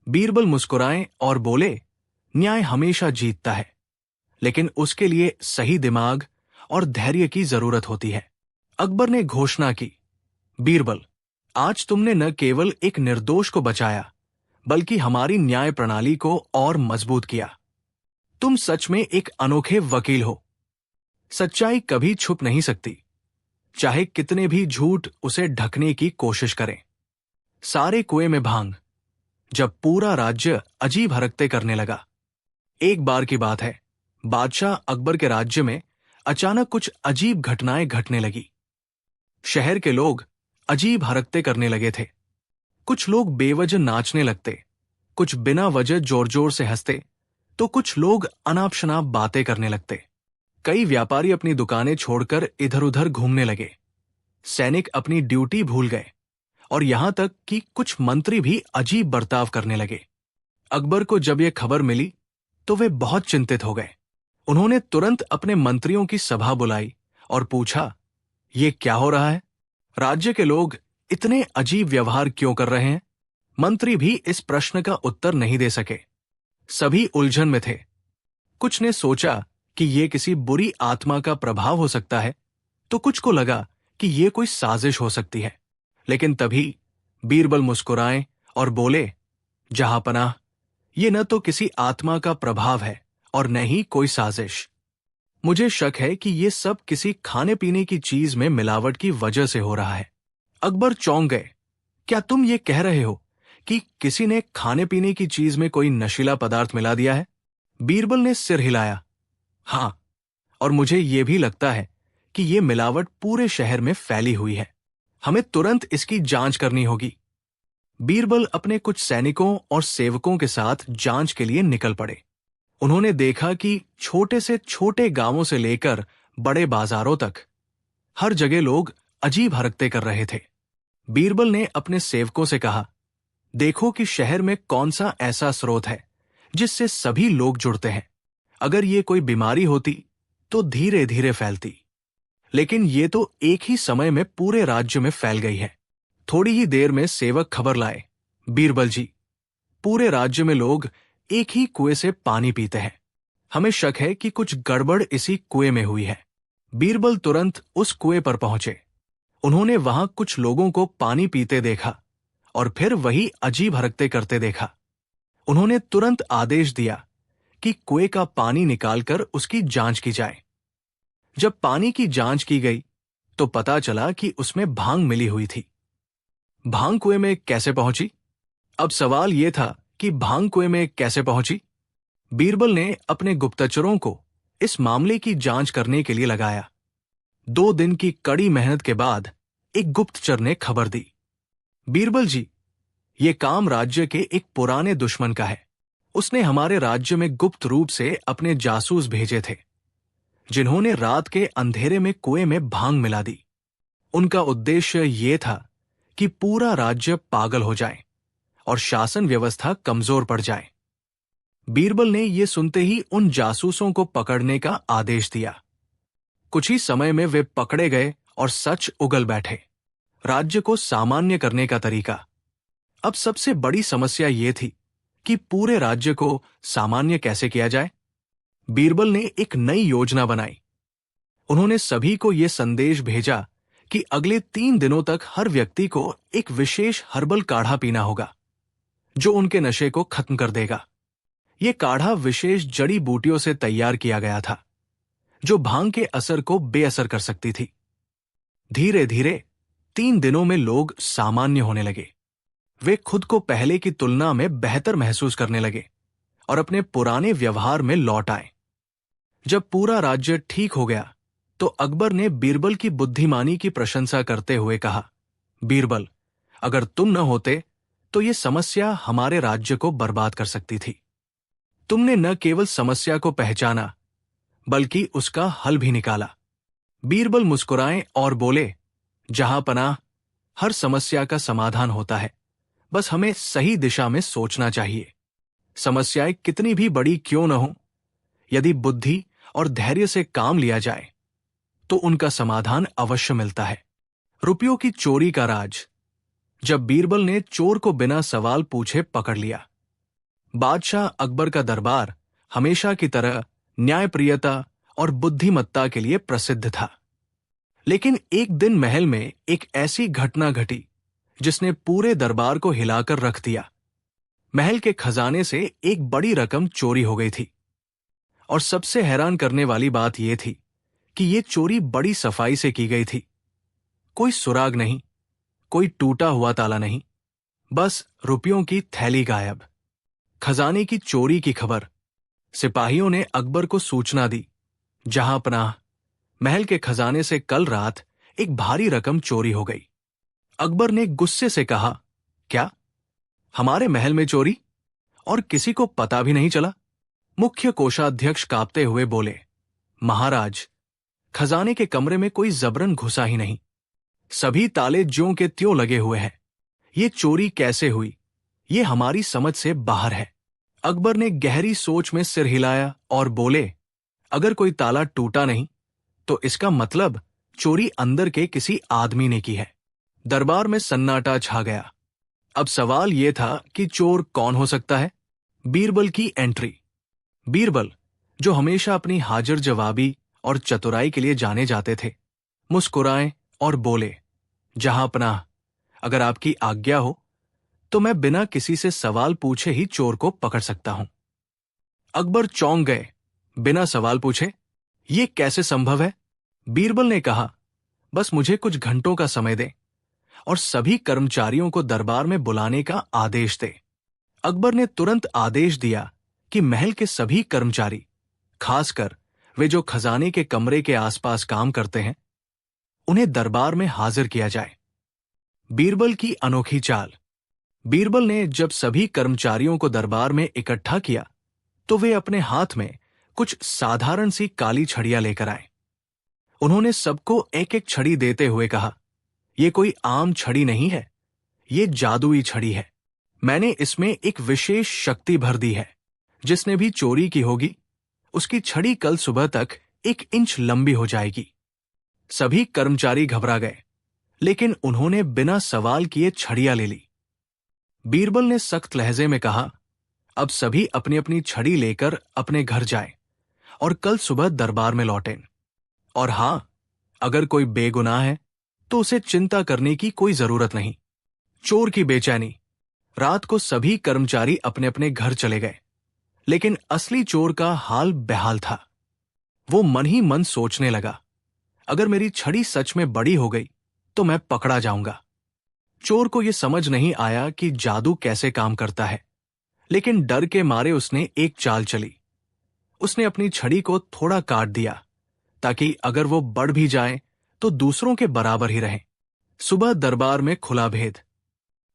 बीरबल मुस्कुराए और बोले, न्याय हमेशा जीतता है, लेकिन उसके लिए सही दिमाग और धैर्य की जरूरत होती है। अकबर ने घोषणा की, बीरबल, आज तुमने न केवल एक निर्दोष को बचाया, बल्कि हमारी न्याय प्रणाली को और मजबूत किया। तुम सच में एक अनोखे वकील हो। सच्चाई कभी छुप नहीं सकती, चाहे कितने भी झूठ उसे ढकने की कोशिश करें। सारे कुएं में भांग। जब पूरा राज्य अजीब हरकतें करने लगा। एक बार की बात है, बादशाह अकबर के राज्य में अचानक कुछ अजीब घटनाएं घटने लगी। शहर के लोग अजीब हरकतें करने लगे थे। कुछ लोग बेवजह नाचने लगते, कुछ बिना वजह जोर जोर से हंसते, तो कुछ लोग अनाप शनाप बातें करने लगते। कई व्यापारी अपनी दुकानें छोड़कर इधर उधर घूमने लगे। सैनिक अपनी ड्यूटी भूल गए और यहां तक कि कुछ मंत्री भी अजीब बर्ताव करने लगे। अकबर को जब यह खबर मिली तो वे बहुत चिंतित हो गए। उन्होंने तुरंत अपने मंत्रियों की सभा बुलाई और पूछा, ये क्या हो रहा है? राज्य के लोग इतने अजीब व्यवहार क्यों कर रहे हैं? मंत्री भी इस प्रश्न का उत्तर नहीं दे सके। सभी उलझन में थे। कुछ ने सोचा कि ये किसी बुरी आत्मा का प्रभाव हो सकता है, तो कुछ को लगा कि ये कोई साजिश हो सकती है। लेकिन तभी बीरबल मुस्कुराए और बोले, जहांपनाह, ये न तो किसी आत्मा का प्रभाव है और न ही कोई साजिश। मुझे शक है कि ये सब किसी खाने पीने की चीज में मिलावट की वजह से हो रहा है। अकबर चौंक गए। क्या तुम ये कह रहे हो कि किसी ने खाने पीने की चीज में कोई नशीला पदार्थ मिला दिया है? बीरबल ने सिर हिलाया। हां, और मुझे यह भी लगता है कि यह मिलावट पूरे शहर में फैली हुई है। हमें तुरंत इसकी जांच करनी होगी। बीरबल अपने कुछ सैनिकों और सेवकों के साथ जांच के लिए निकल पड़े। उन्होंने देखा कि छोटे से छोटे गांवों से लेकर बड़े बाजारों तक हर जगह लोग अजीब हरकतें कर रहे थे। बीरबल ने अपने सेवकों से कहा, देखो कि शहर में कौन सा ऐसा स्रोत है जिससे सभी लोग जुड़ते हैं। अगर ये कोई बीमारी होती तो धीरे धीरे फैलती, लेकिन ये तो एक ही समय में पूरे राज्य में फैल गई है। थोड़ी ही देर में सेवक खबर लाए, बीरबल जी, पूरे राज्य में लोग एक ही कुएं से पानी पीते हैं। हमें शक है कि कुछ गड़बड़ इसी कुएं में हुई है। बीरबल तुरंत उस कुएं पर पहुंचे। उन्होंने वहां कुछ लोगों को पानी पीते देखा और फिर वही अजीब हरकतें करते देखा। उन्होंने तुरंत आदेश दिया कि कुएं का पानी निकालकर उसकी जांच की जाए। जब पानी की जांच की गई तो पता चला कि उसमें भांग मिली हुई थी। भांग कुएं में कैसे पहुंची? अब सवाल यह था कि भांग कुएं में कैसे पहुंची? बीरबल ने अपने गुप्तचरों को इस मामले की जांच करने के लिए लगाया। 2 दिन की कड़ी मेहनत के बाद एक गुप्तचर ने खबर दी, बीरबल जी, ये काम राज्य के एक पुराने दुश्मन का है। उसने हमारे राज्य में गुप्त रूप से अपने जासूस भेजे थे, जिन्होंने रात के अंधेरे में कुएं में भांग मिला दी। उनका उद्देश्य ये था कि पूरा राज्य पागल हो जाए और शासन व्यवस्था कमजोर पड़ जाए। बीरबल ने यह सुनते ही उन जासूसों को पकड़ने का आदेश दिया। कुछ ही समय में वे पकड़े गए और सच उगल बैठे। राज्य को सामान्य करने का तरीका। अब सबसे बड़ी समस्या यह थी कि पूरे राज्य को सामान्य कैसे किया जाए। बीरबल ने एक नई योजना बनाई। उन्होंने सभी को यह संदेश भेजा कि अगले 3 दिनों तक हर व्यक्ति को एक विशेष हर्बल काढ़ा पीना होगा। जो उनके नशे को खत्म कर देगा। ये काढ़ा विशेष जड़ी बूटियों से तैयार किया गया था, जो भांग के असर को बेअसर कर सकती थी। धीरे धीरे 3 दिनों में लोग सामान्य होने लगे। वे खुद को पहले की तुलना में बेहतर महसूस करने लगे और अपने पुराने व्यवहार में लौट आए। जब पूरा राज्य ठीक हो गया तो अकबर ने बीरबल की बुद्धिमानी की प्रशंसा करते हुए कहा, बीरबल, अगर तुम न होते तो ये समस्या हमारे राज्य को बर्बाद कर सकती थी। तुमने न केवल समस्या को पहचाना बल्कि उसका हल भी निकाला। बीरबल मुस्कुराए और बोले, जहां पनाह, हर समस्या का समाधान होता है, बस हमें सही दिशा में सोचना चाहिए। समस्याएं कितनी भी बड़ी क्यों न हो, यदि बुद्धि और धैर्य से काम लिया जाए तो उनका समाधान अवश्य मिलता है। रुपयों की चोरी का राज। जब बीरबल ने चोर को बिना सवाल पूछे पकड़ लिया, बादशाह अकबर का दरबार हमेशा की तरह न्यायप्रियता और बुद्धिमत्ता के लिए प्रसिद्ध था। लेकिन एक दिन महल में एक ऐसी घटना घटी जिसने पूरे दरबार को हिलाकर रख दिया। महल के खजाने से एक बड़ी रकम चोरी हो गई थी, और सबसे हैरान करने वाली बात यह थी कि यह चोरी बड़ी सफाई से की गई थी। कोई सुराग नहीं, कोई टूटा हुआ ताला नहीं, बस रुपयों की थैली गायब। खजाने की चोरी की खबर सिपाहियों ने अकबर को सूचना दी, जहां पनाह, महल के खजाने से कल रात एक भारी रकम चोरी हो गई। अकबर ने गुस्से से कहा, क्या हमारे महल में चोरी, और किसी को पता भी नहीं चला? मुख्य कोषाध्यक्ष कांपते हुए बोले, महाराज, खजाने के कमरे में कोई जबरन घुसा ही नहीं। सभी ताले ज्यों के त्यों लगे हुए हैं। ये चोरी कैसे हुई, ये हमारी समझ से बाहर है। अकबर ने गहरी सोच में सिर हिलाया और बोले, अगर कोई ताला टूटा नहीं तो इसका मतलब चोरी अंदर के किसी आदमी ने की है। दरबार में सन्नाटा छा गया। अब सवाल यह था कि चोर कौन हो सकता है। बीरबल की एंट्री। बीरबल, जो हमेशा अपनी हाजिर जवाबी और चतुराई के लिए जाने जाते थे, मुस्कुराए और बोले, जहां पनाह, अगर आपकी आज्ञा हो तो मैं बिना किसी से सवाल पूछे ही चोर को पकड़ सकता हूं। अकबर चौंक गए। बिना सवाल पूछे? ये कैसे संभव है? बीरबल ने कहा, बस मुझे कुछ घंटों का समय दे और सभी कर्मचारियों को दरबार में बुलाने का आदेश दे। अकबर ने तुरंत आदेश दिया कि महल के सभी कर्मचारी, खासकर वे जो खजाने के कमरे के आसपास काम करते हैं, उन्हें दरबार में हाजिर किया जाए। बीरबल की अनोखी चाल। बीरबल ने जब सभी कर्मचारियों को दरबार में इकट्ठा किया तो वे अपने हाथ में कुछ साधारण सी काली छड़ियां लेकर आए। उन्होंने सबको एक एक छड़ी देते हुए कहा, यह कोई आम छड़ी नहीं है, ये जादुई छड़ी है। मैंने इसमें एक विशेष शक्ति भर दी है। जिसने भी चोरी की होगी उसकी छड़ी कल सुबह तक 1 इंच लंबी हो जाएगी। सभी कर्मचारी घबरा गए, लेकिन उन्होंने बिना सवाल किए छड़ियां ले ली। बीरबल ने सख्त लहजे में कहा, अब सभी अपनी अपनी छड़ी लेकर अपने घर जाएं और कल सुबह दरबार में लौटें। और हां, अगर कोई बेगुनाह है तो उसे चिंता करने की कोई जरूरत नहीं। चोर की बेचैनी। रात को सभी कर्मचारी अपने अपने घर चले गए, लेकिन असली चोर का हाल बेहाल था। वो मन ही मन सोचने लगा, अगर मेरी छड़ी सच में बड़ी हो गई तो मैं पकड़ा जाऊंगा। चोर को यह समझ नहीं आया कि जादू कैसे काम करता है, लेकिन डर के मारे उसने एक चाल चली। उसने अपनी छड़ी को थोड़ा काट दिया ताकि अगर वो बढ़ भी जाए तो दूसरों के बराबर ही रहे। सुबह दरबार में खुला भेद।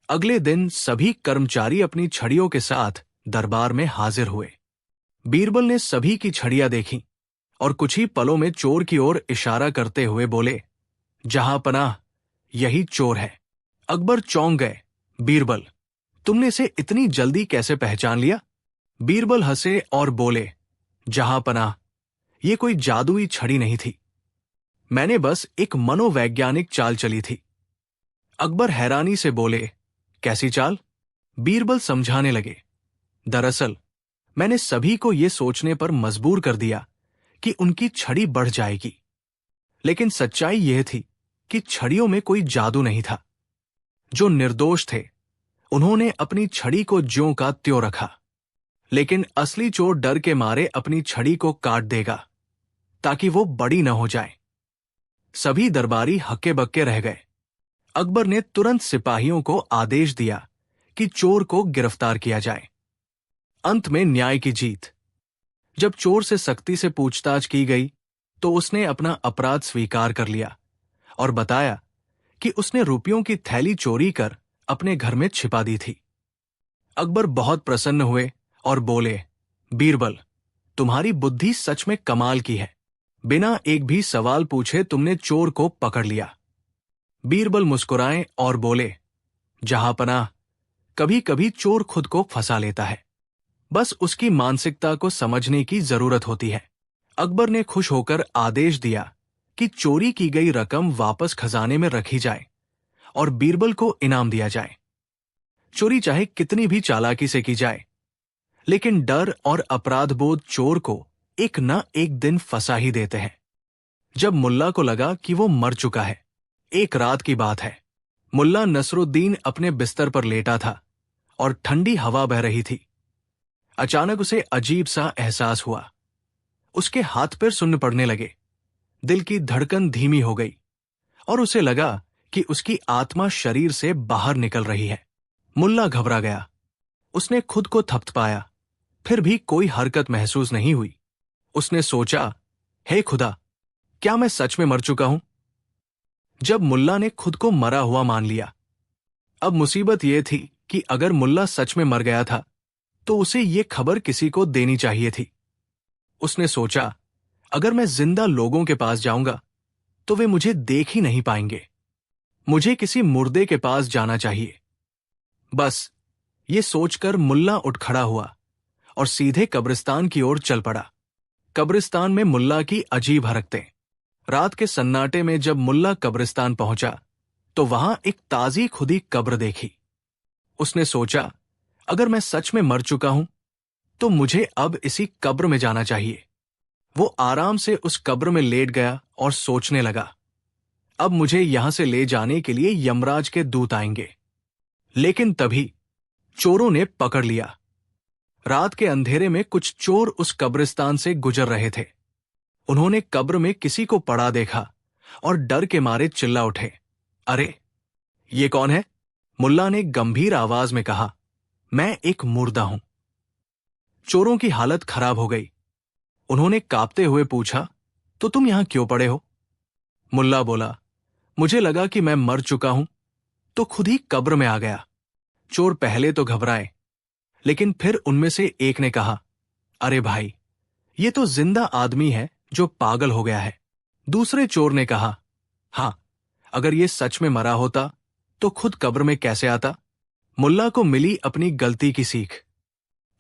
अगले दिन सभी कर्मचारी अपनी छड़ियों के साथ दरबार में हाजिर हुए। बीरबल ने सभी की छड़ियां देखी और कुछ ही पलों में चोर की ओर इशारा करते हुए बोले, जहां पनाह, यही चोर है। अकबर चौंक गए। बीरबल, तुमने इसे इतनी जल्दी कैसे पहचान लिया? बीरबल हंसे और बोले, जहां पनाह, यह कोई जादुई छड़ी नहीं थी, मैंने बस एक मनोवैज्ञानिक चाल चली थी। अकबर हैरानी से बोले, कैसी चाल? बीरबल समझाने लगे, दरअसल मैंने सभी को यह सोचने पर मजबूर कर दिया कि उनकी छड़ी बढ़ जाएगी, लेकिन सच्चाई यह थी कि छड़ियों में कोई जादू नहीं था। जो निर्दोष थे उन्होंने अपनी छड़ी को ज्यों का त्यों रखा, लेकिन असली चोर डर के मारे अपनी छड़ी को काट देगा ताकि वो बड़ी न हो जाए। सभी दरबारी हक्के बक्के रह गए। अकबर ने तुरंत सिपाहियों को आदेश दिया कि चोर को गिरफ्तार किया जाए। अंत में न्याय की जीत। जब चोर से सख्ती से पूछताछ की गई तो उसने अपना अपराध स्वीकार कर लिया और बताया कि उसने रुपयों की थैली चोरी कर अपने घर में छिपा दी थी। अकबर बहुत प्रसन्न हुए और बोले, बीरबल, तुम्हारी बुद्धि सच में कमाल की है। बिना एक भी सवाल पूछे तुमने चोर को पकड़ लिया। बीरबल मुस्कुराए और बोले, जहांपनाह, कभी कभी चोर खुद को फंसा लेता है, बस उसकी मानसिकता को समझने की जरूरत होती है। अकबर ने खुश होकर आदेश दिया कि चोरी की गई रकम वापस खजाने में रखी जाए और बीरबल को इनाम दिया जाए। चोरी चाहे कितनी भी चालाकी से की जाए, लेकिन डर और अपराधबोध चोर को एक न एक दिन फंसा ही देते हैं। जब मुल्ला को लगा कि वो मर चुका है, एक रात की बात है, मुल्ला नसरुद्दीन अपने बिस्तर पर लेटा था और ठंडी हवा बह रही थी। अचानक उसे अजीब सा एहसास हुआ। उसके हाथ पैर सुन्न पड़ने लगे, दिल की धड़कन धीमी हो गई और उसे लगा कि उसकी आत्मा शरीर से बाहर निकल रही है। मुल्ला घबरा गया। उसने खुद को थपथपाया, फिर भी कोई हरकत महसूस नहीं हुई। उसने सोचा, हे खुदा, क्या मैं सच में मर चुका हूं? जब मुल्ला ने खुद को मरा हुआ मान लिया, अब मुसीबत यह थी कि अगर मुल्ला सच में मर गया था तो उसे ये खबर किसी को देनी चाहिए थी। उसने सोचा, अगर मैं जिंदा लोगों के पास जाऊंगा तो वे मुझे देख ही नहीं पाएंगे। मुझे किसी मुर्दे के पास जाना चाहिए। बस ये सोचकर मुल्ला उठ खड़ा हुआ और सीधे कब्रिस्तान की ओर चल पड़ा। कब्रिस्तान में मुल्ला की अजीब हरकतें। रात के सन्नाटे में जब मुल्ला कब्रिस्तान पहुंचा तो वहां एक ताजी खुदी कब्र देखी। उसने सोचा, अगर मैं सच में मर चुका हूं तो मुझे अब इसी कब्र में जाना चाहिए। वो आराम से उस कब्र में लेट गया और सोचने लगा, अब मुझे यहां से ले जाने के लिए यमराज के दूत आएंगे। लेकिन तभी चोरों ने पकड़ लिया। रात के अंधेरे में कुछ चोर उस कब्रिस्तान से गुजर रहे थे। उन्होंने कब्र में किसी को पड़ा देखा और डर के मारे चिल्ला उठे, अरे ये कौन है? मुल्ला ने गंभीर आवाज में कहा, मैं एक मुर्दा हूं। चोरों की हालत खराब हो गई। उन्होंने कांपते हुए पूछा, तो तुम यहां क्यों पड़े हो? मुल्ला बोला, मुझे लगा कि मैं मर चुका हूं तो खुद ही कब्र में आ गया। चोर पहले तो घबराए, लेकिन फिर उनमें से एक ने कहा, अरे भाई, ये तो जिंदा आदमी है जो पागल हो गया है। दूसरे चोर ने कहा, हां, अगर ये सच में मरा होता तो खुद कब्र में कैसे आता? मुल्ला को मिली अपनी गलती की सीख।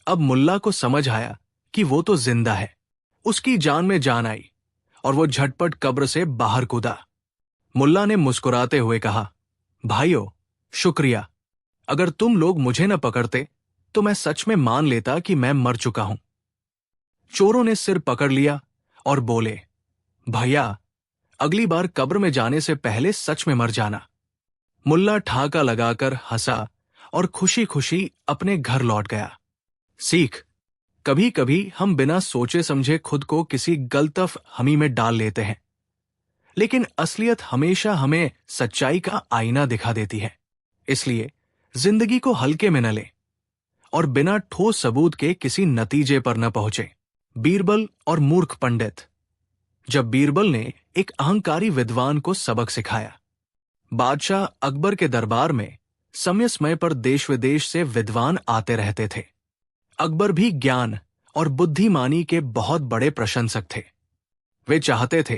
अब मुल्ला को समझ आया कि वो तो जिंदा है। उसकी जान में जान आई और वो झटपट कब्र से बाहर कूदा। मुल्ला ने मुस्कुराते हुए कहा, भाइयों, शुक्रिया। अगर तुम लोग मुझे न पकड़ते तो मैं सच में मान लेता कि मैं मर चुका हूं। चोरों ने सिर पकड़ लिया और बोले, भैया, अगली बार कब्र में जाने से पहले सच में मर जाना। मुल्ला ठाका लगाकर हंसा और खुशी खुशी अपने घर लौट गया। सीख, कभी कभी हम बिना सोचे समझे खुद को किसी गलतफ हमी में डाल लेते हैं, लेकिन असलियत हमेशा हमें सच्चाई का आईना दिखा देती है। इसलिए जिंदगी को हल्के में न लें और बिना ठोस सबूत के किसी नतीजे पर न पहुंचे। बीरबल और मूर्ख पंडित। जब बीरबल ने एक अहंकारी विद्वान को सबक सिखाया। बादशाह अकबर के दरबार में समय समय पर देश विदेश से विद्वान आते रहते थे। अकबर भी ज्ञान और बुद्धिमानी के बहुत बड़े प्रशंसक थे। वे चाहते थे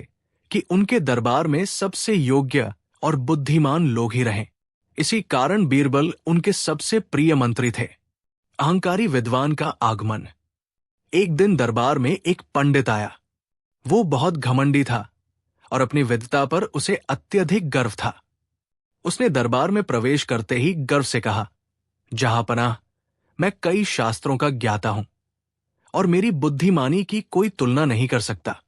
कि उनके दरबार में सबसे योग्य और बुद्धिमान लोग ही रहें। इसी कारण बीरबल उनके सबसे प्रिय मंत्री थे। अहंकारी विद्वान का आगमन। एक दिन दरबार में एक पंडित आया। वो बहुत घमंडी था और अपनी विद्वता पर उसे अत्यधिक गर्व था। उसने दरबार में प्रवेश करते ही गर्व से कहा, जहांपनाह, मैं कई शास्त्रों का ज्ञाता हूं और मेरी बुद्धिमानी की कोई तुलना नहीं कर सकता।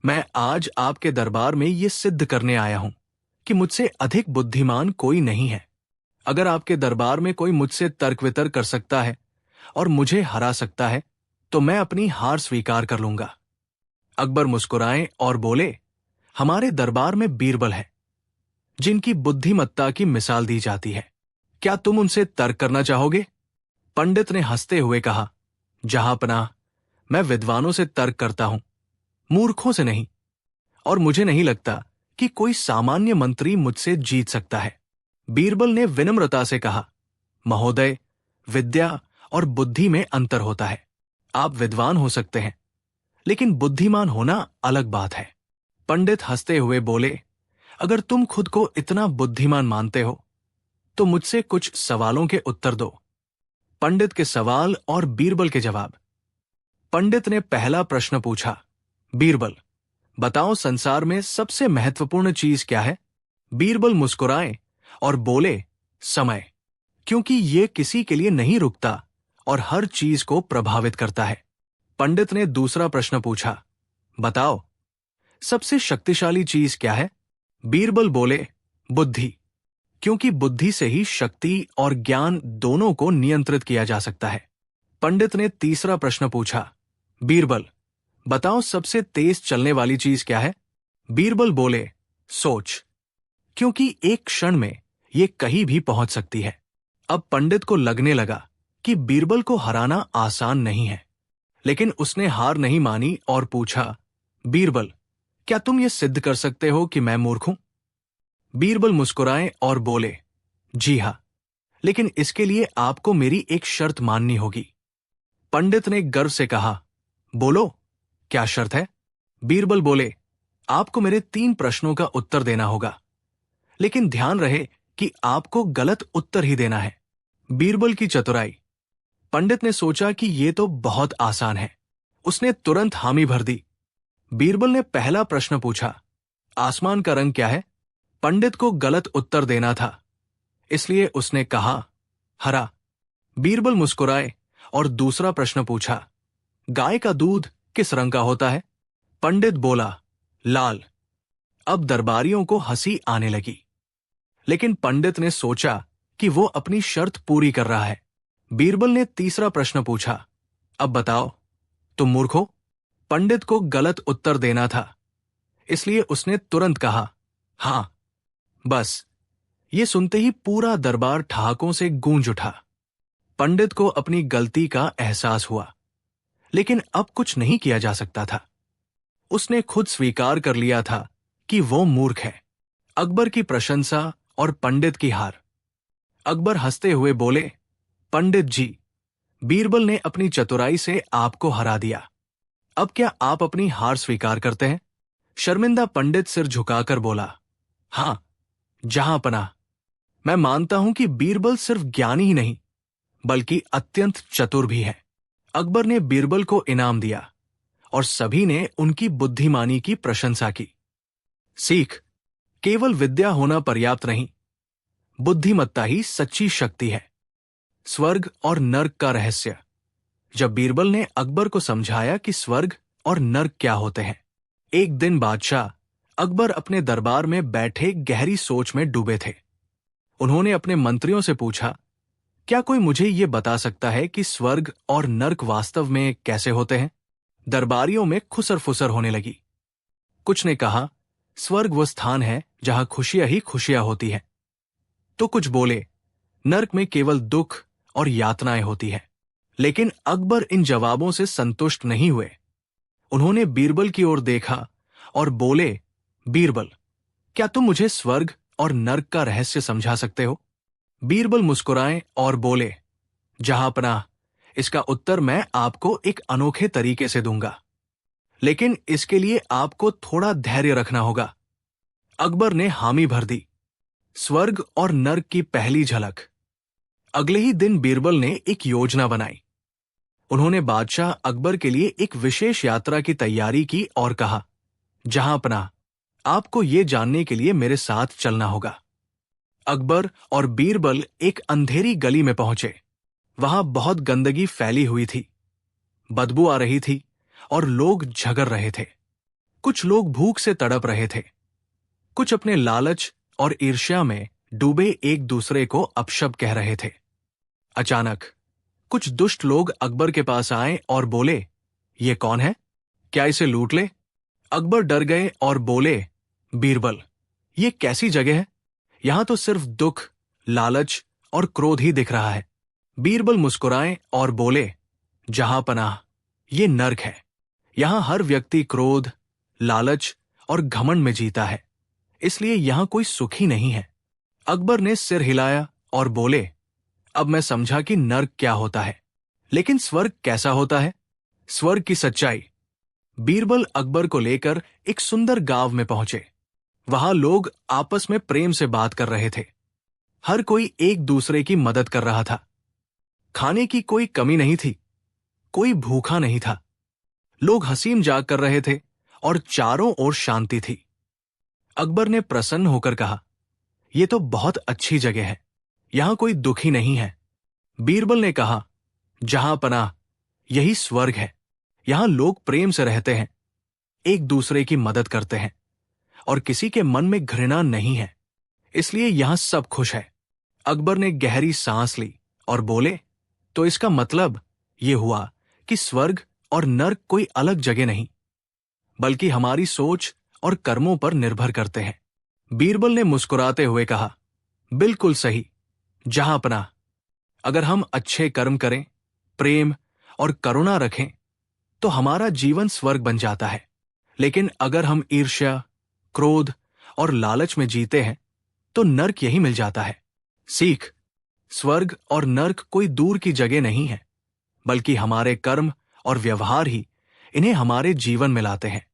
मैं आज आपके दरबार में ये सिद्ध करने आया हूं कि मुझसे अधिक बुद्धिमान कोई नहीं है। अगर आपके दरबार में कोई मुझसे तर्क वितर्क कर सकता है और मुझे हरा सकता है तो मैं अपनी हार स्वीकार कर लूंगा। अकबर मुस्कुराए और बोले, हमारे दरबार में बीरबल है जिनकी बुद्धिमत्ता की मिसाल दी जाती है। क्या तुम उनसे तर्क करना चाहोगे? पंडित ने हंसते हुए कहा, जहांपनाह, मैं विद्वानों से तर्क करता हूं, मूर्खों से नहीं, और मुझे नहीं लगता कि कोई सामान्य मंत्री मुझसे जीत सकता है। बीरबल ने विनम्रता से कहा, महोदय, विद्या और बुद्धि में अंतर होता है। आप विद्वान हो सकते हैं, लेकिन बुद्धिमान होना अलग बात है। पंडित हंसते हुए बोले, अगर तुम खुद को इतना बुद्धिमान मानते हो तो मुझसे कुछ सवालों के उत्तर दो। पंडित के सवाल और बीरबल के जवाब। पंडित ने पहला प्रश्न पूछा, बीरबल, बताओ संसार में सबसे महत्वपूर्ण चीज क्या है? बीरबल मुस्कुराए और बोले, समय, क्योंकि ये किसी के लिए नहीं रुकता और हर चीज को प्रभावित करता है। पंडित ने दूसरा प्रश्न पूछा, बताओ सबसे शक्तिशाली चीज क्या है? बीरबल बोले, बुद्धि, क्योंकि बुद्धि से ही शक्ति और ज्ञान दोनों को नियंत्रित किया जा सकता है। पंडित ने तीसरा प्रश्न पूछा, बीरबल, बताओ सबसे तेज चलने वाली चीज क्या है? बीरबल बोले, सोच, क्योंकि एक क्षण में ये कहीं भी पहुंच सकती है। अब पंडित को लगने लगा कि बीरबल को हराना आसान नहीं है, लेकिन उसने हार नहीं मानी और पूछा, बीरबल, क्या तुम ये सिद्ध कर सकते हो कि मैं मूर्ख हूं? बीरबल मुस्कुराए और बोले, जी हां, लेकिन इसके लिए आपको मेरी एक शर्त माननी होगी। पंडित ने गर्व से कहा, बोलो, क्या शर्त है? बीरबल बोले, आपको मेरे 3 प्रश्नों का उत्तर देना होगा, लेकिन ध्यान रहे कि आपको गलत उत्तर ही देना है। बीरबल की चतुराई। पंडित ने सोचा कि यह तो बहुत आसान है। उसने तुरंत हामी भर दी। बीरबल ने पहला प्रश्न पूछा, आसमान का रंग क्या है? पंडित को गलत उत्तर देना था, इसलिए उसने कहा, हरा। बीरबल मुस्कुराए और दूसरा प्रश्न पूछा, गाय का दूध किस रंग का होता है? पंडित बोला, लाल। अब दरबारियों को हंसी आने लगी, लेकिन पंडित ने सोचा कि वो अपनी शर्त पूरी कर रहा है। बीरबल ने तीसरा प्रश्न पूछा, अब बताओ, तुम मूर्ख हो? पंडित को गलत उत्तर देना था, इसलिए उसने तुरंत कहा, हां। बस ये सुनते ही पूरा दरबार ठहाकों से गूंज उठा। पंडित को अपनी गलती का एहसास हुआ, लेकिन अब कुछ नहीं किया जा सकता था। उसने खुद स्वीकार कर लिया था कि वो मूर्ख है। अकबर की प्रशंसा और पंडित की हार। अकबर हंसते हुए बोले, पंडित जी, बीरबल ने अपनी चतुराई से आपको हरा दिया। अब क्या आप अपनी हार स्वीकार करते हैं? शर्मिंदा पंडित सिर झुकाकर बोला, हां, जहांपनाह, मैं मानता हूं कि बीरबल सिर्फ ज्ञानी ही नहीं, बल्कि अत्यंत चतुर भी है। अकबर ने बीरबल को इनाम दिया और सभी ने उनकी बुद्धिमानी की प्रशंसा की। सीख, केवल विद्या होना पर्याप्त नहीं, बुद्धिमत्ता ही सच्ची शक्ति है। स्वर्ग और नर्क का रहस्य। जब बीरबल ने अकबर को समझाया कि स्वर्ग और नर्क क्या होते हैं, एक दिन बादशाह अकबर अपने दरबार में बैठे गहरी सोच में डूबे थे। उन्होंने अपने मंत्रियों से पूछा, क्या कोई मुझे ये बता सकता है कि स्वर्ग और नर्क वास्तव में कैसे होते हैं? दरबारियों में खुसर फुसर होने लगी। कुछ ने कहा, स्वर्ग वो स्थान है जहां खुशियां ही खुशियां होती हैं। तो कुछ बोले, नर्क में केवल दुख और यातनाएं होती हैं। लेकिन अकबर इन जवाबों से संतुष्ट नहीं हुए। उन्होंने बीरबल की ओर देखा और बोले, बीरबल, क्या तुम मुझे स्वर्ग और नर्क का रहस्य समझा सकते हो? बीरबल मुस्कुराए और बोले, जहांपनाह, इसका उत्तर मैं आपको एक अनोखे तरीके से दूंगा, लेकिन इसके लिए आपको थोड़ा धैर्य रखना होगा। अकबर ने हामी भर दी। स्वर्ग और नर्क की पहली झलक। अगले ही दिन बीरबल ने एक योजना बनाई। उन्होंने बादशाह अकबर के लिए एक विशेष यात्रा की तैयारी की और कहा, जहांपनाह, आपको ये जानने के लिए मेरे साथ चलना होगा। अकबर और बीरबल एक अंधेरी गली में पहुंचे। वहां बहुत गंदगी फैली हुई थी, बदबू आ रही थी और लोग झगड़ रहे थे। कुछ लोग भूख से तड़प रहे थे, कुछ अपने लालच और ईर्ष्या में डूबे एक दूसरे को अपशब्द कह रहे थे। अचानक कुछ दुष्ट लोग अकबर के पास आए और बोले, ये कौन है? क्या इसे लूट ले? अकबर डर गए और बोले, बीरबल, ये कैसी जगह है? यहां तो सिर्फ दुख, लालच और क्रोध ही दिख रहा है। बीरबल मुस्कुराए और बोले, जहां पनाह, ये नर्क है। यहां हर व्यक्ति क्रोध, लालच और घमंड में जीता है, इसलिए यहां कोई सुख ही नहीं है। अकबर ने सिर हिलाया और बोले, अब मैं समझा कि नर्क क्या होता है, लेकिन स्वर्ग कैसा होता है? स्वर्ग की सच्चाई। बीरबल अकबर को लेकर एक सुंदर गांव में पहुंचे। वहां लोग आपस में प्रेम से बात कर रहे थे। हर कोई एक दूसरे की मदद कर रहा था। खाने की कोई कमी नहीं थी, कोई भूखा नहीं था। लोग हंसी मजाक कर रहे थे और चारों ओर शांति थी। अकबर ने प्रसन्न होकर कहा, यह तो बहुत अच्छी जगह है, यहां कोई दुखी नहीं है। बीरबल ने कहा, जहां पनाह, यही स्वर्ग है। यहां लोग प्रेम से रहते हैं, एक दूसरे की मदद करते हैं और किसी के मन में घृणा नहीं है, इसलिए यहां सब खुश है। अकबर ने गहरी सांस ली और बोले, तो इसका मतलब यह हुआ कि स्वर्ग और नर्क कोई अलग जगह नहीं, बल्कि हमारी सोच और कर्मों पर निर्भर करते हैं। बीरबल ने मुस्कुराते हुए कहा, बिल्कुल सही, जहां पनाह। अगर हम अच्छे कर्म करें, प्रेम और करुणा रखें, तो हमारा जीवन स्वर्ग बन जाता है। लेकिन अगर हम ईर्ष्या, क्रोध और लालच में जीते हैं, तो नर्क यही मिल जाता है। सीख, स्वर्ग और नर्क कोई दूर की जगह नहीं है, बल्कि हमारे कर्म और व्यवहार ही इन्हें हमारे जीवन में लाते हैं।